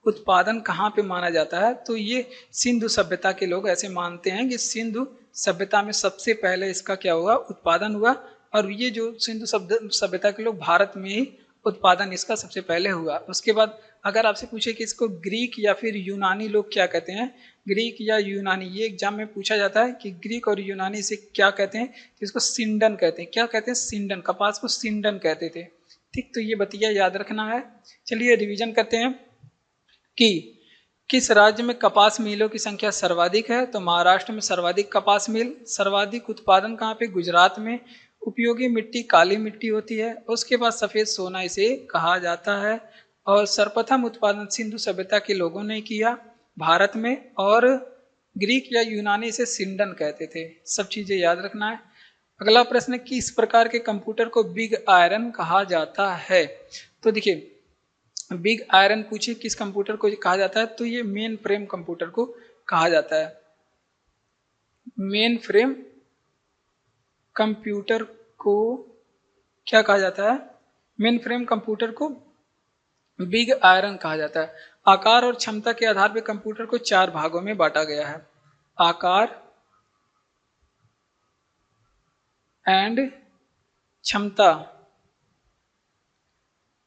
उत्पादन कहाँ पे माना जाता है, तो ये सिंधु सभ्यता के लोग ऐसे मानते हैं कि सिंधु सभ्यता में सबसे पहले इसका क्या हुआ, उत्पादन हुआ। और ये जो सिंधु सभ्यता के लोग, भारत में ही उत्पादन इसका सबसे पहले हुआ। उसके बाद अगर आपसे पूछे कि इसको ग्रीक या फिर यूनानी लोग क्या कहते हैं, ग्रीक या यूनानी, ये एग्जाम में पूछा जाता है कि ग्रीक और यूनानी से क्या कहते हैं, इसको सिंडन कहते हैं। क्या कहते हैं? सिंडन, कपास को सिंडन कहते थे। ठीक, तो ये बतिया याद रखना है। चलिए रिवीजन करते हैं कि किस राज्य में कपास मिलों की संख्या सर्वाधिक है, तो महाराष्ट्र में सर्वाधिक कपास मिल। सर्वाधिक उत्पादन कहाँ पे? गुजरात में। उपयोगी मिट्टी काली मिट्टी होती है। उसके बाद सफ़ेद सोना इसे कहा जाता है। और सर्वप्रथम उत्पादन सिंधु सभ्यता के लोगों ने किया भारत में, और ग्रीक या यूनानी इसे सिंडन कहते थे। सब चीज़ें याद रखना है। अगला प्रश्न है कि इस प्रकार के कंप्यूटर को बिग आयरन कहा जाता है। तो देखिए, बिग आयरन पूछिए किस कंप्यूटर को कहा जाता है, तो ये मेन फ्रेम कंप्यूटर को कहा जाता है। मेन फ्रेम कंप्यूटर को क्या कहा जाता है? मेन फ्रेम कंप्यूटर को बिग आयरन कहा जाता है। आकार और क्षमता के आधार पर कंप्यूटर को 4 भागों में बांटा गया है। आकार एंड क्षमता,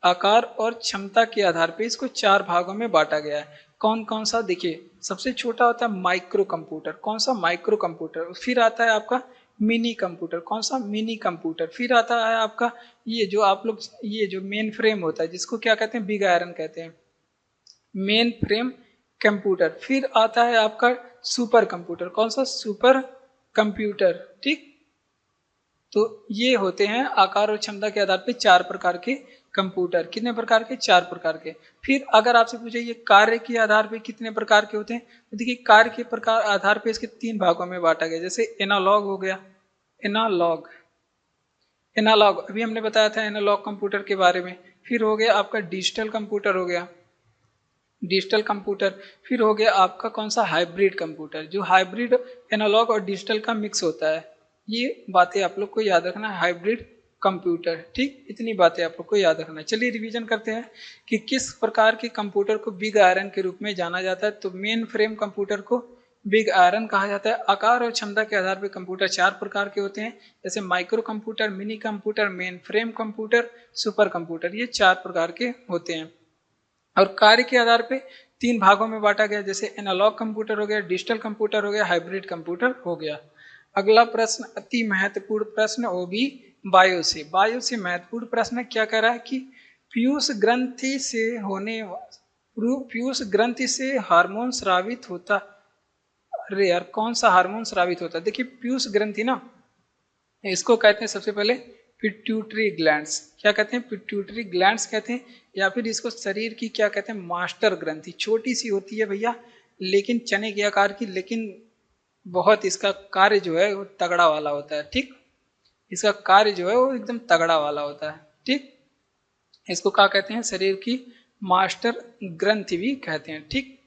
आकार और क्षमता के आधार पर इसको 4 भागों में बांटा गया है। कौन कौन सा? देखिए, सबसे छोटा होता है माइक्रो कंप्यूटर। कौन सा? Micro computer. फिर आता है आपका मिनी कंप्यूटर। कौन सा? Mini computer. फिर आता है आपका ये जो आप लोग ये जो मेन फ्रेम होता है जिसको क्या कहते हैं? बिग आयरन कहते हैं, मेन फ्रेम कंप्यूटर। फिर आता है आपका सुपर कंप्यूटर। कौन सा? Super computer. ठीक, तो ये होते हैं आकार और क्षमता के आधार पर 4 प्रकार के कंप्यूटर। कितने प्रकार के? 4 प्रकार के। फिर अगर आपसे पूछे ये कार्य के आधार पे कितने प्रकार के होते हैं, तो देखिए कार्य के प्रकार आधार पे इसके 3 भागों में बांटा गया। जैसे एनालॉग हो गया, एनालॉग, एनालॉग अभी हमने बताया था एनालॉग कंप्यूटर के बारे में। फिर हो गया आपका डिजिटल कंप्यूटर हो गया, डिजिटल कंप्यूटर। फिर हो गया आपका कौन सा? हाइब्रिड कंप्यूटर, जो हाइब्रिड एनालॉग और डिजिटल का मिक्स होता है। ये बातें आप लोग को याद रखना, हाइब्रिड कंप्यूटर। ठीक, इतनी बातें आप लोग को याद रखना। चलिए रिवीजन करते हैं कि किस प्रकार के कंप्यूटर को बिग आयरन के रूप में जाना जाता है। तो मेन फ्रेम कंप्यूटर को बिग आयरन कहा जाता है। आकार और क्षमता के आधार पर कंप्यूटर 4 प्रकार के होते हैं, जैसे micro computer, mini computer, main frame computer, super computer. ये 4 प्रकार के होते हैं। और कार्य के आधार पे 3 भागों में बांटा गया, जैसे एनालॉग कंप्यूटर हो गया, डिजिटल कंप्यूटर हो गया, हाइब्रिड कंप्यूटर हो गया। अगला प्रश्न अति महत्वपूर्ण प्रश्न, वो भी बायो से। बायो से महत्वपूर्ण प्रश्न क्या कह रहा है कि पीयूष ग्रंथि से होने पीयूष ग्रंथि से हार्मोन स्रावित होता। अरे यार, कौन सा हार्मोन स्रावित होता है? देखिए पीयूष ग्रंथि ना, इसको कहते हैं सबसे पहले पिट्यूटरी ग्लैंड्स। क्या कहते हैं? पिट्यूटरी ग्लैंड्स कहते हैं। या फिर इसको शरीर की क्या कहते हैं? मास्टर ग्रंथि। छोटी सी होती है भैया, लेकिन चने के आकार की, लेकिन बहुत इसका कार्य जो है वो तगड़ा वाला होता है। ठीक, इसका कार्य जो है वो एकदम तगड़ा वाला होता है। ठीक, इसको क्या कहते हैं? शरीर की मास्टर ग्रंथि भी कहते हैं। ठीक,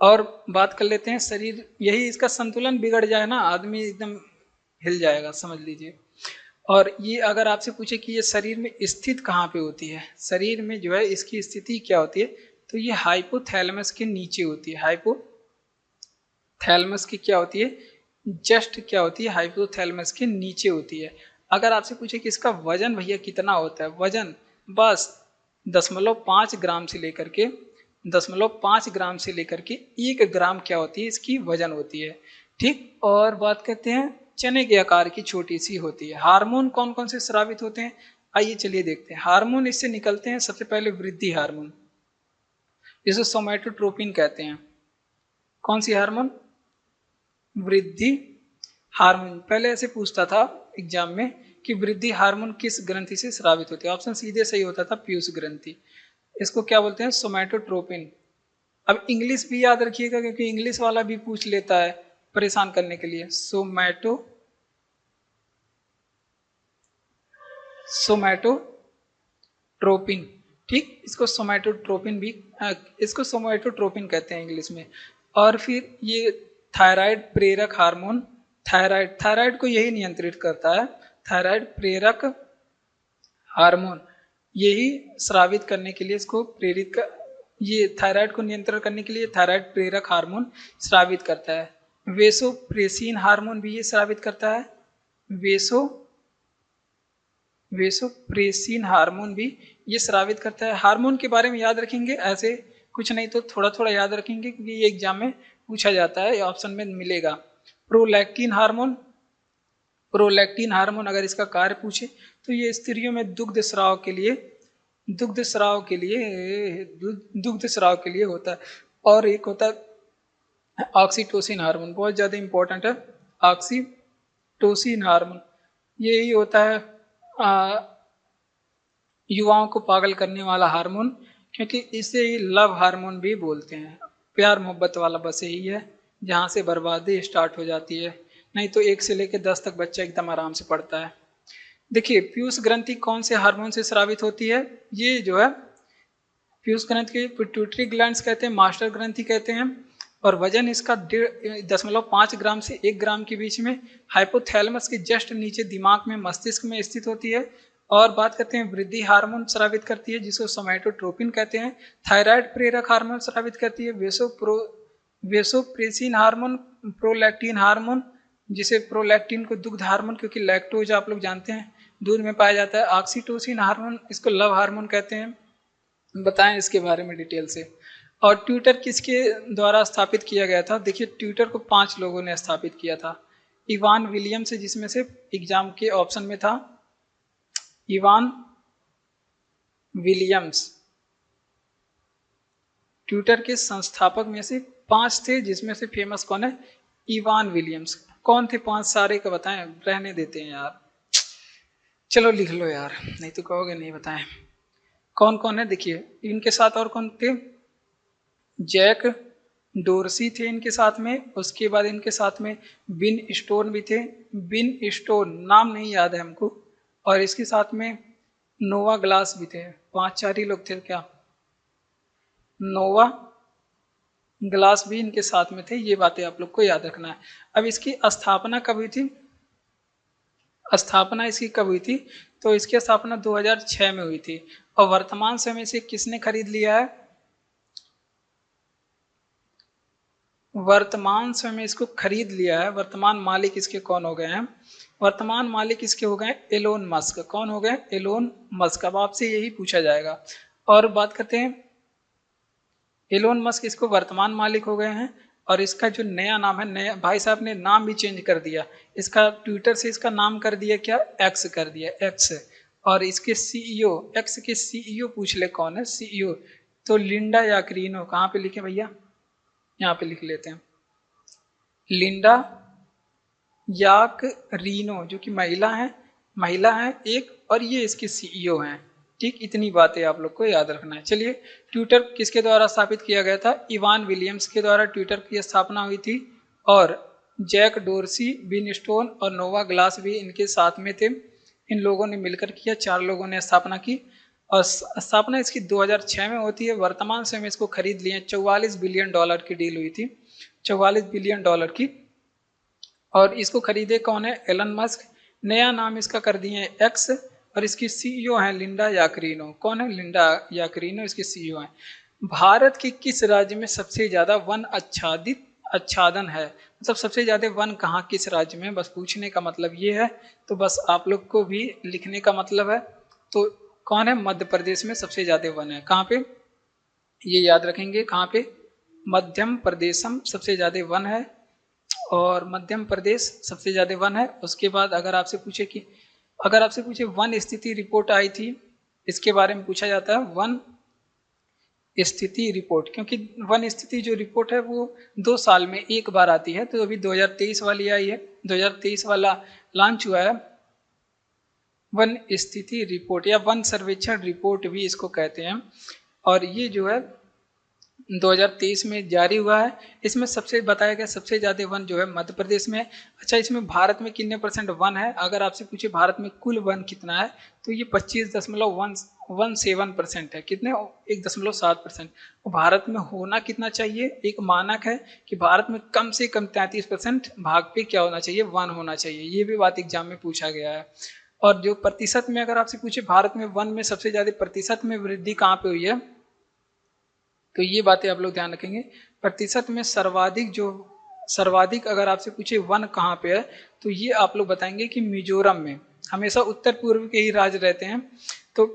और बात कर लेते हैं शरीर, यही इसका संतुलन बिगड़ जाए ना, आदमी एकदम हिल जाएगा, समझ लीजिए। और ये अगर आपसे पूछे कि ये शरीर में स्थित कहाँ पे होती है, शरीर में जो है इसकी स्थिति क्या होती है, तो ये हाइपोथैलेमस के नीचे होती है। हाइपोथैलेमस की क्या होती है? जस्ट क्या होती है? हाइपोथैलेमस के नीचे होती है। अगर आपसे पूछे कि इसका वजन भैया कितना होता है, वजन बस 0.5 ग्राम से लेकर के 0.5 ग्राम से लेकर के 1 ग्राम क्या होती है? इसकी वजन होती है। ठीक, और बात करते हैं चने के आकार की छोटी सी होती है। हार्मोन कौन कौन से स्रावित होते हैं? आइए चलिए देखते हैं। हार्मोन इससे निकलते हैं, सबसे पहले वृद्धि हार्मोन, जिसे सोमैटोट्रोपिन कहते हैं। कौन सी हार्मोन? वृद्धि हार्मोन। पहले ऐसे पूछता था एग्जाम में कि वृद्धि हार्मोन किस ग्रंथि से स्रावित होती है। ऑप्शन सीधे सही होता था, पीयूष ग्रंथि। इसको क्या बोलते हैं? सोमैटोट्रोपिन। अब इंग्लिश भी याद रखिएगा, क्योंकि इंग्लिश वाला भी पूछ लेता है परेशान करने के लिए। सोमैटोट्रोपिन। ठीक, इसको सोमैटोट्रोपिन भी, इसको सोमैटोट्रोपिन कहते हैं इंग्लिश में। और फिर ये थायराइड प्रेरक हार्मोन, थायराइड को यही नियंत्रित करता है। थायराइड प्रेरक हार्मोन यही स्रावित करने के लिए इसको प्रेरित कर, ये थायराइड को नियंत्रण करने के लिए थायराइड प्रेरक हार्मोन स्रावित करता है। वेसोप्रेसिन हार्मोन भी ये स्रावित करता है। वेसोप्रेसिन हार्मोन भी ये स्रावित करता है। हार्मोन के बारे में याद रखेंगे, ऐसे कुछ नहीं तो थोड़ा थोड़ा याद रखेंगे, क्योंकि ये एग्जाम में पूछा जाता है, ऑप्शन में मिलेगा। प्रोलैक्टिन हार्मोन, प्रोलैक्टिन हार्मोन अगर इसका कार्य पूछे तो ये स्त्रियों में दुग्ध स्राव के लिए होता है। और एक होता है ऑक्सीटोसिन हार्मोन, बहुत ज़्यादा इंपॉर्टेंट है। ऑक्सीटोसिन हार्मोन यही होता है युवाओं को पागल करने वाला हार्मोन, क्योंकि इसे ही लव हार्मोन भी बोलते हैं। प्यार मोहब्बत वाला बस यही है जहाँ से बर्बादी स्टार्ट हो जाती है, नहीं तो 1 से लेकर 10 तक बच्चा एकदम आराम से पढ़ता है। देखिए पीयूष ग्रंथि कौन से हार्मोन से स्रावित होती है? ये जो है पीयूष ग्रंथि को पिट्यूटरी ग्लैंड्स कहते हैं, मास्टर ग्रंथि कहते हैं। और वजन इसका 0.5 ग्राम से 1 ग्राम के बीच में हाइपोथैलेमस के जस्ट नीचे दिमाग में, मस्तिष्क में स्थित होती है। और बात करते हैं वृद्धि हार्मोन स्रावित करती है, जिसको सोमैटोट्रोपिन कहते हैं। थायराइड प्रेरक हार्मोन स्रावित करती है वेसोप्रेसिन हार्मोन, प्रोलैक्टिन हार्मोन, जिसे प्रोलैक्टिन को दुग्ध हार्मोन, क्योंकि लैक्टोज आप लोग जानते हैं दूध में पाया जाता है। ऑक्सीटोसिन हार्मोन, इसको लव हार्मोन कहते हैं। बताएं इसके बारे में डिटेल से। और ट्विटर किसके द्वारा स्थापित किया गया था? देखिए ट्विटर को 5 लोगों ने स्थापित किया था। इवान विलियम्स, जिसमें से एग्जाम के ऑप्शन में था इवान विलियम्स। ट्विटर के संस्थापक में से 5 थे, जिसमें से फेमस कौन है? Ivan Williams. कौन थे 5? सारे का बताएं, रहने देते हैं यार। चलो लिख लो यार, नहीं तो कहोगे नहीं बताएं। कौन कौन है देखिए, इनके साथ और कौन थे? जैक डोरसी थे इनके साथ में। उसके बाद इनके साथ में बिन स्टोन भी थे। बिन स्टोन नाम नहीं याद है हमको। और इसके साथ में नोवा ग्लास भी थे। 5-4 ही लोग थे क्या? नोवा ग्लास भी इनके साथ में थे। ये बातें आप लोग को याद रखना है। अब इसकी स्थापना कब हुई थी? स्थापना इसकी कब हुई थी? तो इसकी स्थापना 2006 में हुई थी। और वर्तमान समय से किसने खरीद लिया है? वर्तमान समय में इसको खरीद लिया है। वर्तमान मालिक इसके कौन हो गए हैं? वर्तमान मालिक इसके हो गए एलोन मस्क। कौन हो गए? Elon Musk. अब आपसे यही पूछा जाएगा। और बात करते हैं, एलोन मस्क इसको वर्तमान मालिक हो गए हैं। और इसका जो नया नाम है, नया भाई साहब ने नाम भी चेंज कर दिया। इसका ट्विटर से इसका नाम कर दिया क्या? एक्स कर दिया, एक्स। और इसके सीईओ, एक्स के सीईओ पूछ ले कौन है सीईओ? तो लिंडा याकरीनो। कहाँ पे लिखे भैया? यहाँ पे लिख लेते हैं, लिंडा याकरीनो, जो कि महिला है एक, और ये इसके सीईओ हैं। ठीक, इतनी बातें आप लोग को याद रखना है। चलिए, ट्विटर किसके द्वारा स्थापित किया गया था? इवान विलियम्स के द्वारा ट्विटर की स्थापना हुई थी। और जैक डोरसी, बिन स्टोन और नोवा ग्लास भी इनके साथ में थे। इन लोगों ने मिलकर किया, 4 लोगों ने स्थापना की। और स्थापना इसकी 2006 में होती है। वर्तमान समय में इसको खरीद लिए। 44 बिलियन डॉलर की डील हुई थी, 44 बिलियन डॉलर की। और इसको खरीदे कौन है? Elon Musk. नया नाम इसका कर दिए एक्स। और इसकी सीईओ हैं लिंडा याकरीनो। कौन है? लिंडा याकरीनो इसके सीईओ हैं। भारत के किस राज्य में सबसे ज़्यादा वन आच्छादन है? मतलब सबसे ज़्यादा वन कहाँ, किस राज्य में? बस पूछने का मतलब ये है। तो बस आप लोग को भी लिखने का मतलब है। तो कौन है? मध्य प्रदेश में सबसे ज़्यादा वन है। कहाँ पे? ये याद रखेंगे, कहाँ पे? मध्य प्रदेशम सबसे ज़्यादा वन है। और मध्य प्रदेश सबसे ज़्यादा वन है। उसके बाद अगर आपसे पूछे वन स्थिति रिपोर्ट आई थी, इसके बारे में पूछा जाता है, वन स्थिति रिपोर्ट। क्योंकि वन स्थिति जो रिपोर्ट है वो 2 साल में एक बार आती है। तो अभी 2023 वाली आई है, 2023 वाला लॉन्च हुआ है वन स्थिति रिपोर्ट, या वन सर्वेक्षण रिपोर्ट भी इसको कहते हैं। और ये जो है 2023 में जारी हुआ है। इसमें सबसे बताया गया सबसे ज़्यादा वन जो है मध्य प्रदेश में। अच्छा, इसमें भारत में कितने % वन है? अगर आपसे पूछे भारत में कुल वन कितना है, तो ये 25.17% है। कितने? 1.7%। भारत में होना कितना चाहिए? एक मानक है कि भारत में कम से कम 33% भाग पे क्या होना चाहिए? वन होना चाहिए। ये भी बात एग्जाम में पूछा गया है। और जो प्रतिशत में अगर आपसे पूछे भारत में वन में सबसे ज़्यादा प्रतिशत में वृद्धि कहाँ पे हुई है, तो ये बातें आप लोग ध्यान रखेंगे। प्रतिशत में सर्वाधिक अगर आपसे पूछे वन कहाँ पे है, तो ये आप लोग बताएंगे कि मिजोरम में। हमेशा उत्तर पूर्व के ही राज्य रहते हैं, तो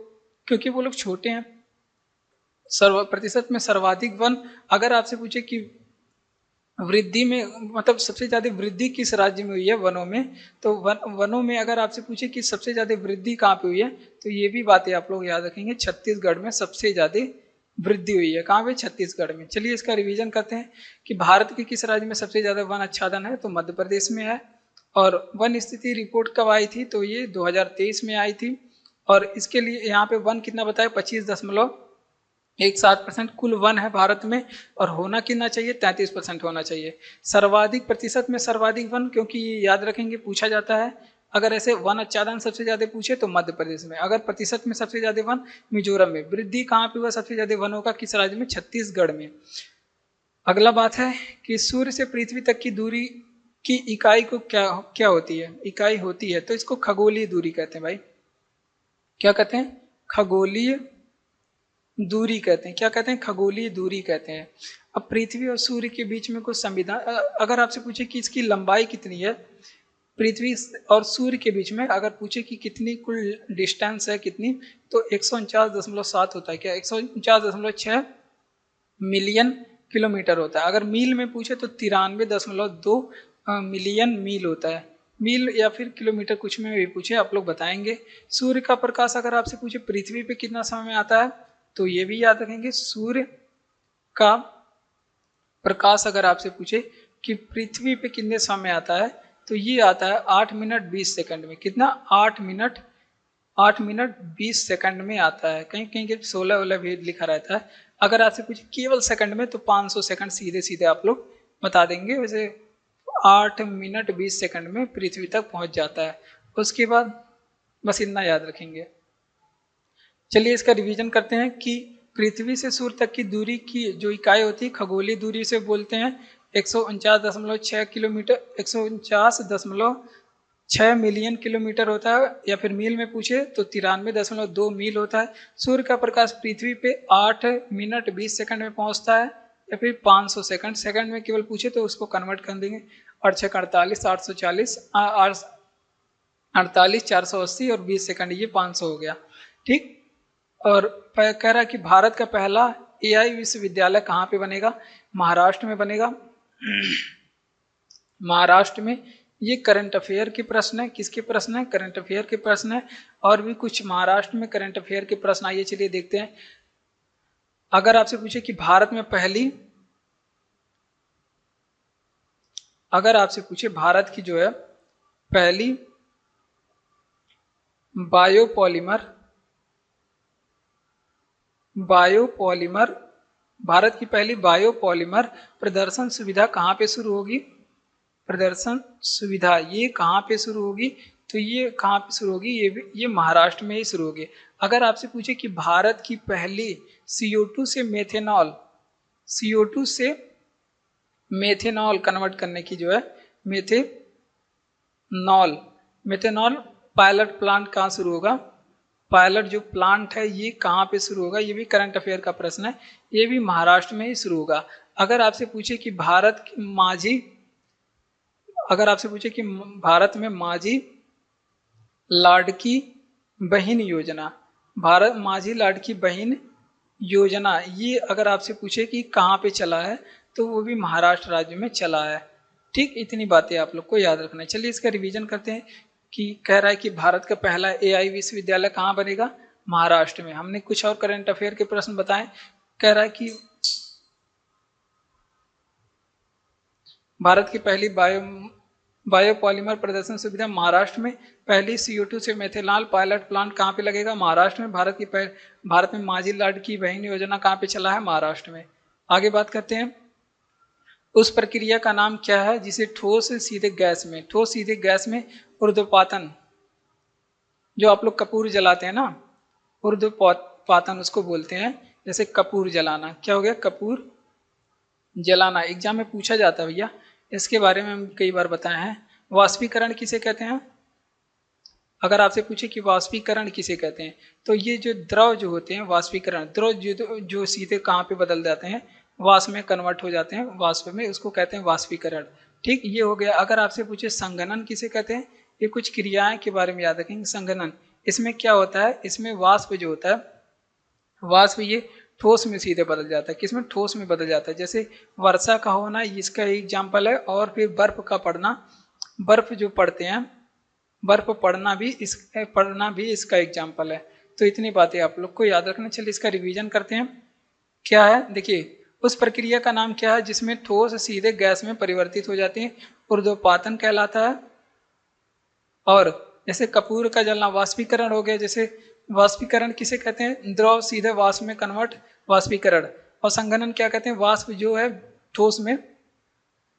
क्योंकि वो लोग छोटे हैं। प्रतिशत में सर्वाधिक वन। अगर आपसे पूछे कि वृद्धि में, मतलब सबसे ज़्यादा वृद्धि किस राज्य में हुई है वनों में, तो वनों में अगर आपसे पूछे कि सबसे ज़्यादा वृद्धि कहाँ पे हुई है, तो ये भी बातें आप लोग याद रखेंगे। छत्तीसगढ़ में सबसे ज़्यादा वृद्धि हुई है। कहाँ पे? छत्तीसगढ़ में। चलिए इसका रिवीजन करते हैं कि भारत के किस राज्य में सबसे ज़्यादा वन आच्छादन है, तो मध्य प्रदेश में है। और वन स्थिति रिपोर्ट कब आई थी, तो ये 2023 में आई थी। और इसके लिए यहाँ पे वन कितना बताया? 25.17% कुल वन है भारत में। और होना कितना चाहिए? 33% होना चाहिए। सर्वाधिक प्रतिशत में सर्वाधिक वन, क्योंकि ये याद रखेंगे पूछा जाता है। अगर ऐसे वन आच्छादन सबसे ज़्यादा पूछे तो मध्य प्रदेश में। अगर प्रतिशत में सबसे ज़्यादा वन, मिजोरम में। वृद्धि कहाँ पे हुआ सबसे ज़्यादा वनों का, किस राज्य में? छत्तीसगढ़ में। अगला बात है कि सूर्य से पृथ्वी तक की दूरी की इकाई को क्या होती है? इकाई होती है, तो इसको खगोलीय दूरी कहते हैं भाई। क्या कहते हैं? खगोलीय दूरी कहते हैं। क्या कहते हैं? खगोलीय दूरी कहते हैं। अब पृथ्वी और सूर्य के बीच में कुछ संविधान, अगर आपसे पूछे कि इसकी लंबाई कितनी है, पृथ्वी और सूर्य के बीच में अगर पूछे कि कितनी कुल डिस्टेंस है कितनी, तो 149.7 होता है। क्या? 149.6 मिलियन किलोमीटर होता है। अगर मील में पूछे तो 93.2 मिलियन मील होता है, मील या फिर किलोमीटर कुछ में भी पूछे आप लोग बताएंगे। सूर्य का प्रकाश अगर आपसे पूछे पृथ्वी पे कितना समय में आता है तो ये भी याद रखेंगे। सूर्य का प्रकाश अगर आपसे पूछे कि पृथ्वी पे कितने समय में आता है तो ये आता है 8 मिनट 20 सेकंड में। कितना? 8 मिनट 20 सेकंड में आता है। कहीं कहीं 16 वाला भी लिखा रहता है। अगर आपसे पूछे केवल सेकंड में तो 500 सेकंड सीधे सीधे आप लोग बता देंगे। वैसे 8 मिनट 20 सेकंड में पृथ्वी तक पहुंच जाता है। उसके बाद बस इतना याद रखेंगे। चलिए इसका रिवीजन करते हैं कि पृथ्वी से सूर्य तक की दूरी की जो इकाई होती है खगोलीय दूरी से बोलते हैं 149.6 किलोमीटर, 149.6 मिलियन किलोमीटर होता है, या फिर मील में पूछे तो 93.2 मील होता है। सूर्य का प्रकाश पृथ्वी पे 8 मिनट 20 सेकंड में पहुंचता है, या फिर 500 सेकंड, सेकंड में केवल पूछे तो उसको कन्वर्ट कर देंगे। 8 6 48, 840, 48, 480 और 20 सेकंड, ये 500 हो गया। ठीक। और कह रहा है कि भारत का पहला एआई विश्वविद्यालय कहाँ पे बनेगा? महाराष्ट्र में बनेगा। महाराष्ट्र में। ये करंट अफेयर के प्रश्न है। किसके प्रश्न है? करंट अफेयर के प्रश्न है। और भी कुछ महाराष्ट्र में करंट अफेयर के प्रश्न आइए चलिए देखते हैं। अगर आपसे पूछे कि भारत में पहली, अगर आपसे पूछे भारत की जो है पहली बायोपॉलीमर भारत की पहली बायोपॉलीमर प्रदर्शन सुविधा कहाँ पे शुरू होगी? प्रदर्शन सुविधा ये कहाँ पे शुरू होगी? तो ये कहाँ पे शुरू होगी? ये महाराष्ट्र में ही शुरू होगी। अगर आपसे पूछे कि भारत की पहली CO2 से मेथेनॉल कन्वर्ट करने की जो है मेथेनॉल पायलट प्लांट कहाँ शुरू होगा? पायलट जो प्लांट है ये कहाँ पे शुरू होगा? ये भी करंट अफेयर का प्रश्न है। ये भी महाराष्ट्र में ही शुरू होगा। अगर आपसे पूछे कि भारत में माझी लाडकी बहन योजना, भारत माझी लाडकी बहन योजना, ये अगर आपसे पूछे कि कहाँ पे चला है तो वो भी महाराष्ट्र राज्य में चला है। ठीक, इतनी बातें आप लोग को याद रखना है। चलिए इसका रिवीजन करते हैं कि कह रहा है कि भारत का पहला एआई विश्वविद्यालय कहाँ बनेगा? महाराष्ट्र में। हमने कुछ और करंट अफेयर के प्रश्न बताएं। कह रहा है कि भारत की पहली बायोपॉलीमर प्रदर्शन सुविधा महाराष्ट्र में। पहली CO2 से मेथेनॉल पायलट प्लांट कहाँ पे लगेगा? महाराष्ट्र में। भारत में माझी लाडकी बहन योजना कहाँ पे चला है? महाराष्ट्र में। आगे बात करते हैं। उस प्रक्रिया का नाम क्या है जिसे ठोस सीधे गैस में ऊर्ध्वपातन, जो आप लोग कपूर जलाते हैं ना, ऊर्ध्वपातन उसको बोलते हैं। जैसे कपूर जलाना, क्या हो गया? कपूर जलाना। एग्जाम में पूछा जाता है भैया, इसके बारे में हम कई बार बताए हैं। वाष्पीकरण किसे कहते हैं? अगर आपसे पूछे कि वाष्पीकरण किसे कहते हैं तो ये जो द्रव जो होते हैं वाष्पीकरण, द्रव जो सीधे कहाँ पे बदल जाते हैं? वाष्प में कन्वर्ट हो जाते हैं, वाष्प में, उसको कहते हैं वाष्पीकरण। ठीक, ये हो गया। अगर आपसे पूछे संघनन किसे कहते हैं? ये कुछ क्रियाएं के बारे में याद रखेंगे। संघनन, इसमें क्या होता है? इसमें वाष्प जो होता है, वाष्प ये ठोस में सीधे बदल जाता है। किसमें? ठोस में बदल जाता है। जैसे वर्षा का होना इसका एग्जाम्पल है, और फिर बर्फ का पड़ना, बर्फ जो पड़ते हैं, बर्फ पड़ना भी इसका एग्जाम्पल है। तो इतनी बातें आप लोग को याद रखना। चलिए इसका रिवीजन करते हैं। क्या है? देखिए, उस प्रक्रिया का नाम क्या है जिसमें ठोस सीधे गैस में परिवर्तित हो जाती है? ऊर्ध्वपातन कहलाता है। और जैसे कपूर का जलना वाष्पीकरण हो गया। जैसे वाष्पीकरण किसे कहते हैं? द्रव सीधे वाष्प में कन्वर्ट, वाष्पीकरण। और संघनन क्या कहते हैं? वाष्प जो है ठोस में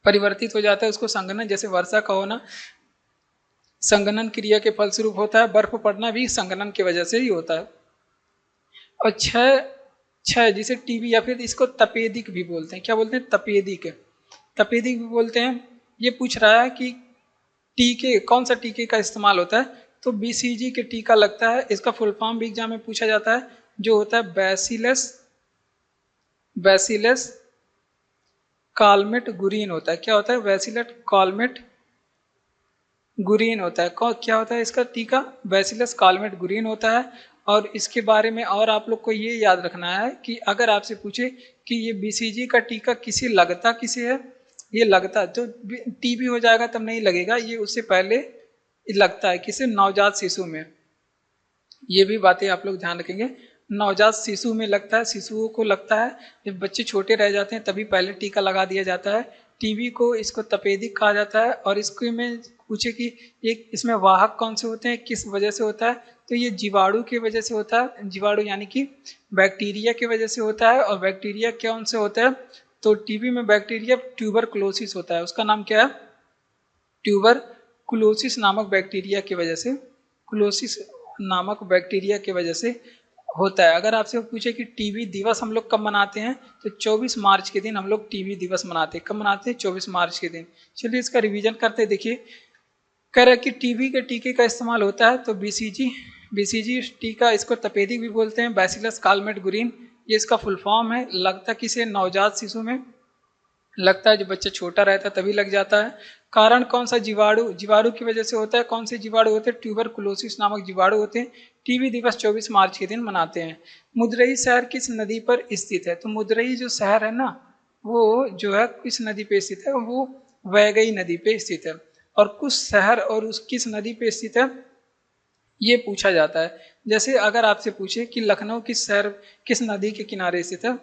परिवर्तित हो जाता है, उसको संघनन। जैसे वर्षा का होना संघनन क्रिया के फलस्वरूप होता है, बर्फ पड़ना भी संघनन की वजह से ही होता है। और क्षय जिसे टीबी या फिर इसको तपेदिक भी बोलते हैं। क्या बोलते हैं? तपेदिक भी बोलते हैं। ये पूछ रहा है कि टीके, कौन सा टीके का इस्तेमाल होता है? तो BCG के टीका लगता है। इसका फुल फॉर्म भी एग्जाम में पूछा जाता है, जो होता है बैसिलस कालमेट गुरीन होता है। क्या होता है? बैसिलस कालमेट गुरीन होता है। क्या होता है इसका टीका? बैसिलस कालमेट गुरीन होता है। और इसके बारे में और आप लोग को ये याद रखना है कि अगर आपसे पूछे कि ये BCG का टीका किसे लगता किसे है, ये लगता है तो टीबी हो जाएगा तब नहीं लगेगा, ये उससे पहले लगता है किसी नवजात शिशु में। ये भी बातें आप लोग ध्यान रखेंगे। नवजात शिशु में लगता है, शिशुओं को लगता है, जब बच्चे छोटे रह जाते हैं तभी पहले टीका लगा दिया जाता है। टीबी को इसको तपेदिक कहा जाता है। और इसको में पूछे कि एक इसमें वाहक कौन से होते हैं, किस वजह से होता है, तो ये जीवाणु की वजह से होता है। जीवाणु यानी कि बैक्टीरिया की वजह से होता है। और बैक्टीरिया कौन से होता है, तो टीबी में बैक्टीरिया ट्यूबरकुलोसिस होता है। उसका नाम क्या है, ट्यूबरकुलोसिस नामक बैक्टीरिया की वजह से, कुलोसिस नामक बैक्टीरिया की वजह से होता है। अगर आपसे पूछे कि टीबी दिवस हम लोग कब मनाते हैं, तो 24 मार्च के दिन हम लोग टीबी दिवस मनाते हैं। कब मनाते हैं, 24 मार्च के दिन। चलिए इसका रिवीजन करते। देखिए कह रहा है कि टीबी के टीके का इस्तेमाल होता है, तो बीसीजी टीका, इसको तपेदिक भी बोलते हैं, बैसिलस कालमेट-गुरिन, ये इसका फुल फॉर्म है। लगता किसे, नवजात शिशु में लगता है, जब बच्चा छोटा रहता है तभी लग जाता है। कारण कौन सा, जीवाणु की वजह से होता है। कौन से जीवाणु होते हैं, ट्यूबरकुलोसिस नामक जीवाणु होते हैं। टीबी दिवस 24 मार्च के दिन मनाते हैं। मुद्रई शहर किस नदी पर स्थित है, तो मुद्रई जो शहर है ना, वो जो है किस नदी पे स्थित है, वो वैगई नदी पे स्थित है। और कुछ शहर और उस किस नदी पे स्थित है, ये पूछा जाता है। जैसे अगर आपसे पूछे कि लखनऊ किस शहर, किस नदी के किनारे स्थित है,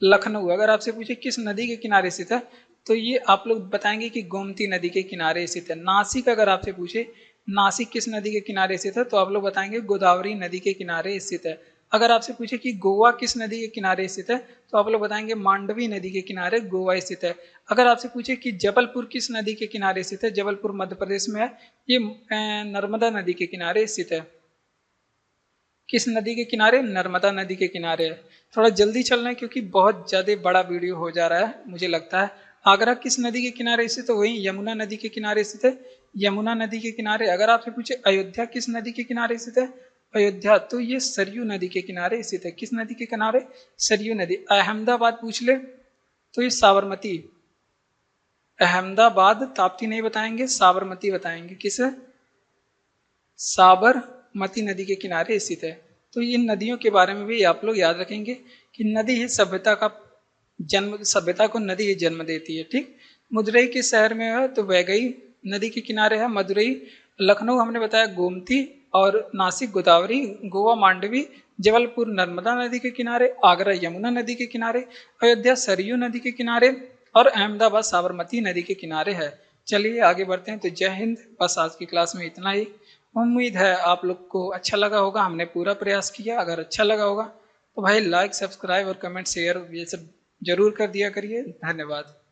लखनऊ अगर आपसे पूछे किस नदी के किनारे स्थित है, तो ये आप लोग बताएंगे कि गोमती नदी के किनारे स्थित है। नासिक अगर आपसे पूछे नासिक किस नदी के किनारे स्थित है, तो आप लोग बताएंगे गोदावरी नदी के किनारे स्थित है। अगर आपसे पूछे कि गोवा किस नदी के किनारे स्थित है, तो आप लोग बताएंगे मांडवी नदी के किनारे गोवा स्थित है। अगर आपसे पूछे कि जबलपुर किस नदी के किनारे स्थित है, जबलपुर मध्य प्रदेश में है, ये नर्मदा नदी के किनारे स्थित है। किस नदी के किनारे, नर्मदा नदी के किनारे है। थोड़ा जल्दी चलना है क्योंकि बहुत ज़्यादा बड़ा वीडियो हो जा रहा है मुझे लगता है। आगरा किस नदी के किनारे स्थित है, वही यमुना नदी के किनारे स्थित है, यमुना नदी के किनारे। अगर आपसे पूछे अयोध्या किस नदी के किनारे स्थित है, अयोध्या तो ये सरयू नदी के किनारे स्थित है। किस नदी के किनारे, सरयू नदी। अहमदाबाद पूछ ले तो ये साबरमती, अहमदाबाद ताप्ती नहीं बताएंगे, साबरमती बताएंगे। किस, साबरमती नदी के किनारे स्थित है। तो इन नदियों के बारे में भी आप लोग याद रखेंगे कि नदी ही सभ्यता का जन्म, सभ्यता को नदी ही जन्म देती है। ठीक, मदुरई के शहर में है तो वैगई नदी के किनारे है मदुरई। लखनऊ हमने बताया गोमती, और नासिक गोदावरी, गोवा मांडवी, जबलपुर नर्मदा नदी के किनारे, आगरा यमुना नदी के किनारे, अयोध्या सरयू नदी के किनारे, और अहमदाबाद साबरमती नदी के किनारे है। चलिए आगे बढ़ते हैं। तो जय हिंद। बस आज की क्लास में इतना ही। उम्मीद है आप लोग को अच्छा लगा होगा, हमने पूरा प्रयास किया। अगर अच्छा लगा होगा तो भाई लाइक, सब्सक्राइब और कमेंट शेयर ये सब जरूर कर दिया करिए। धन्यवाद।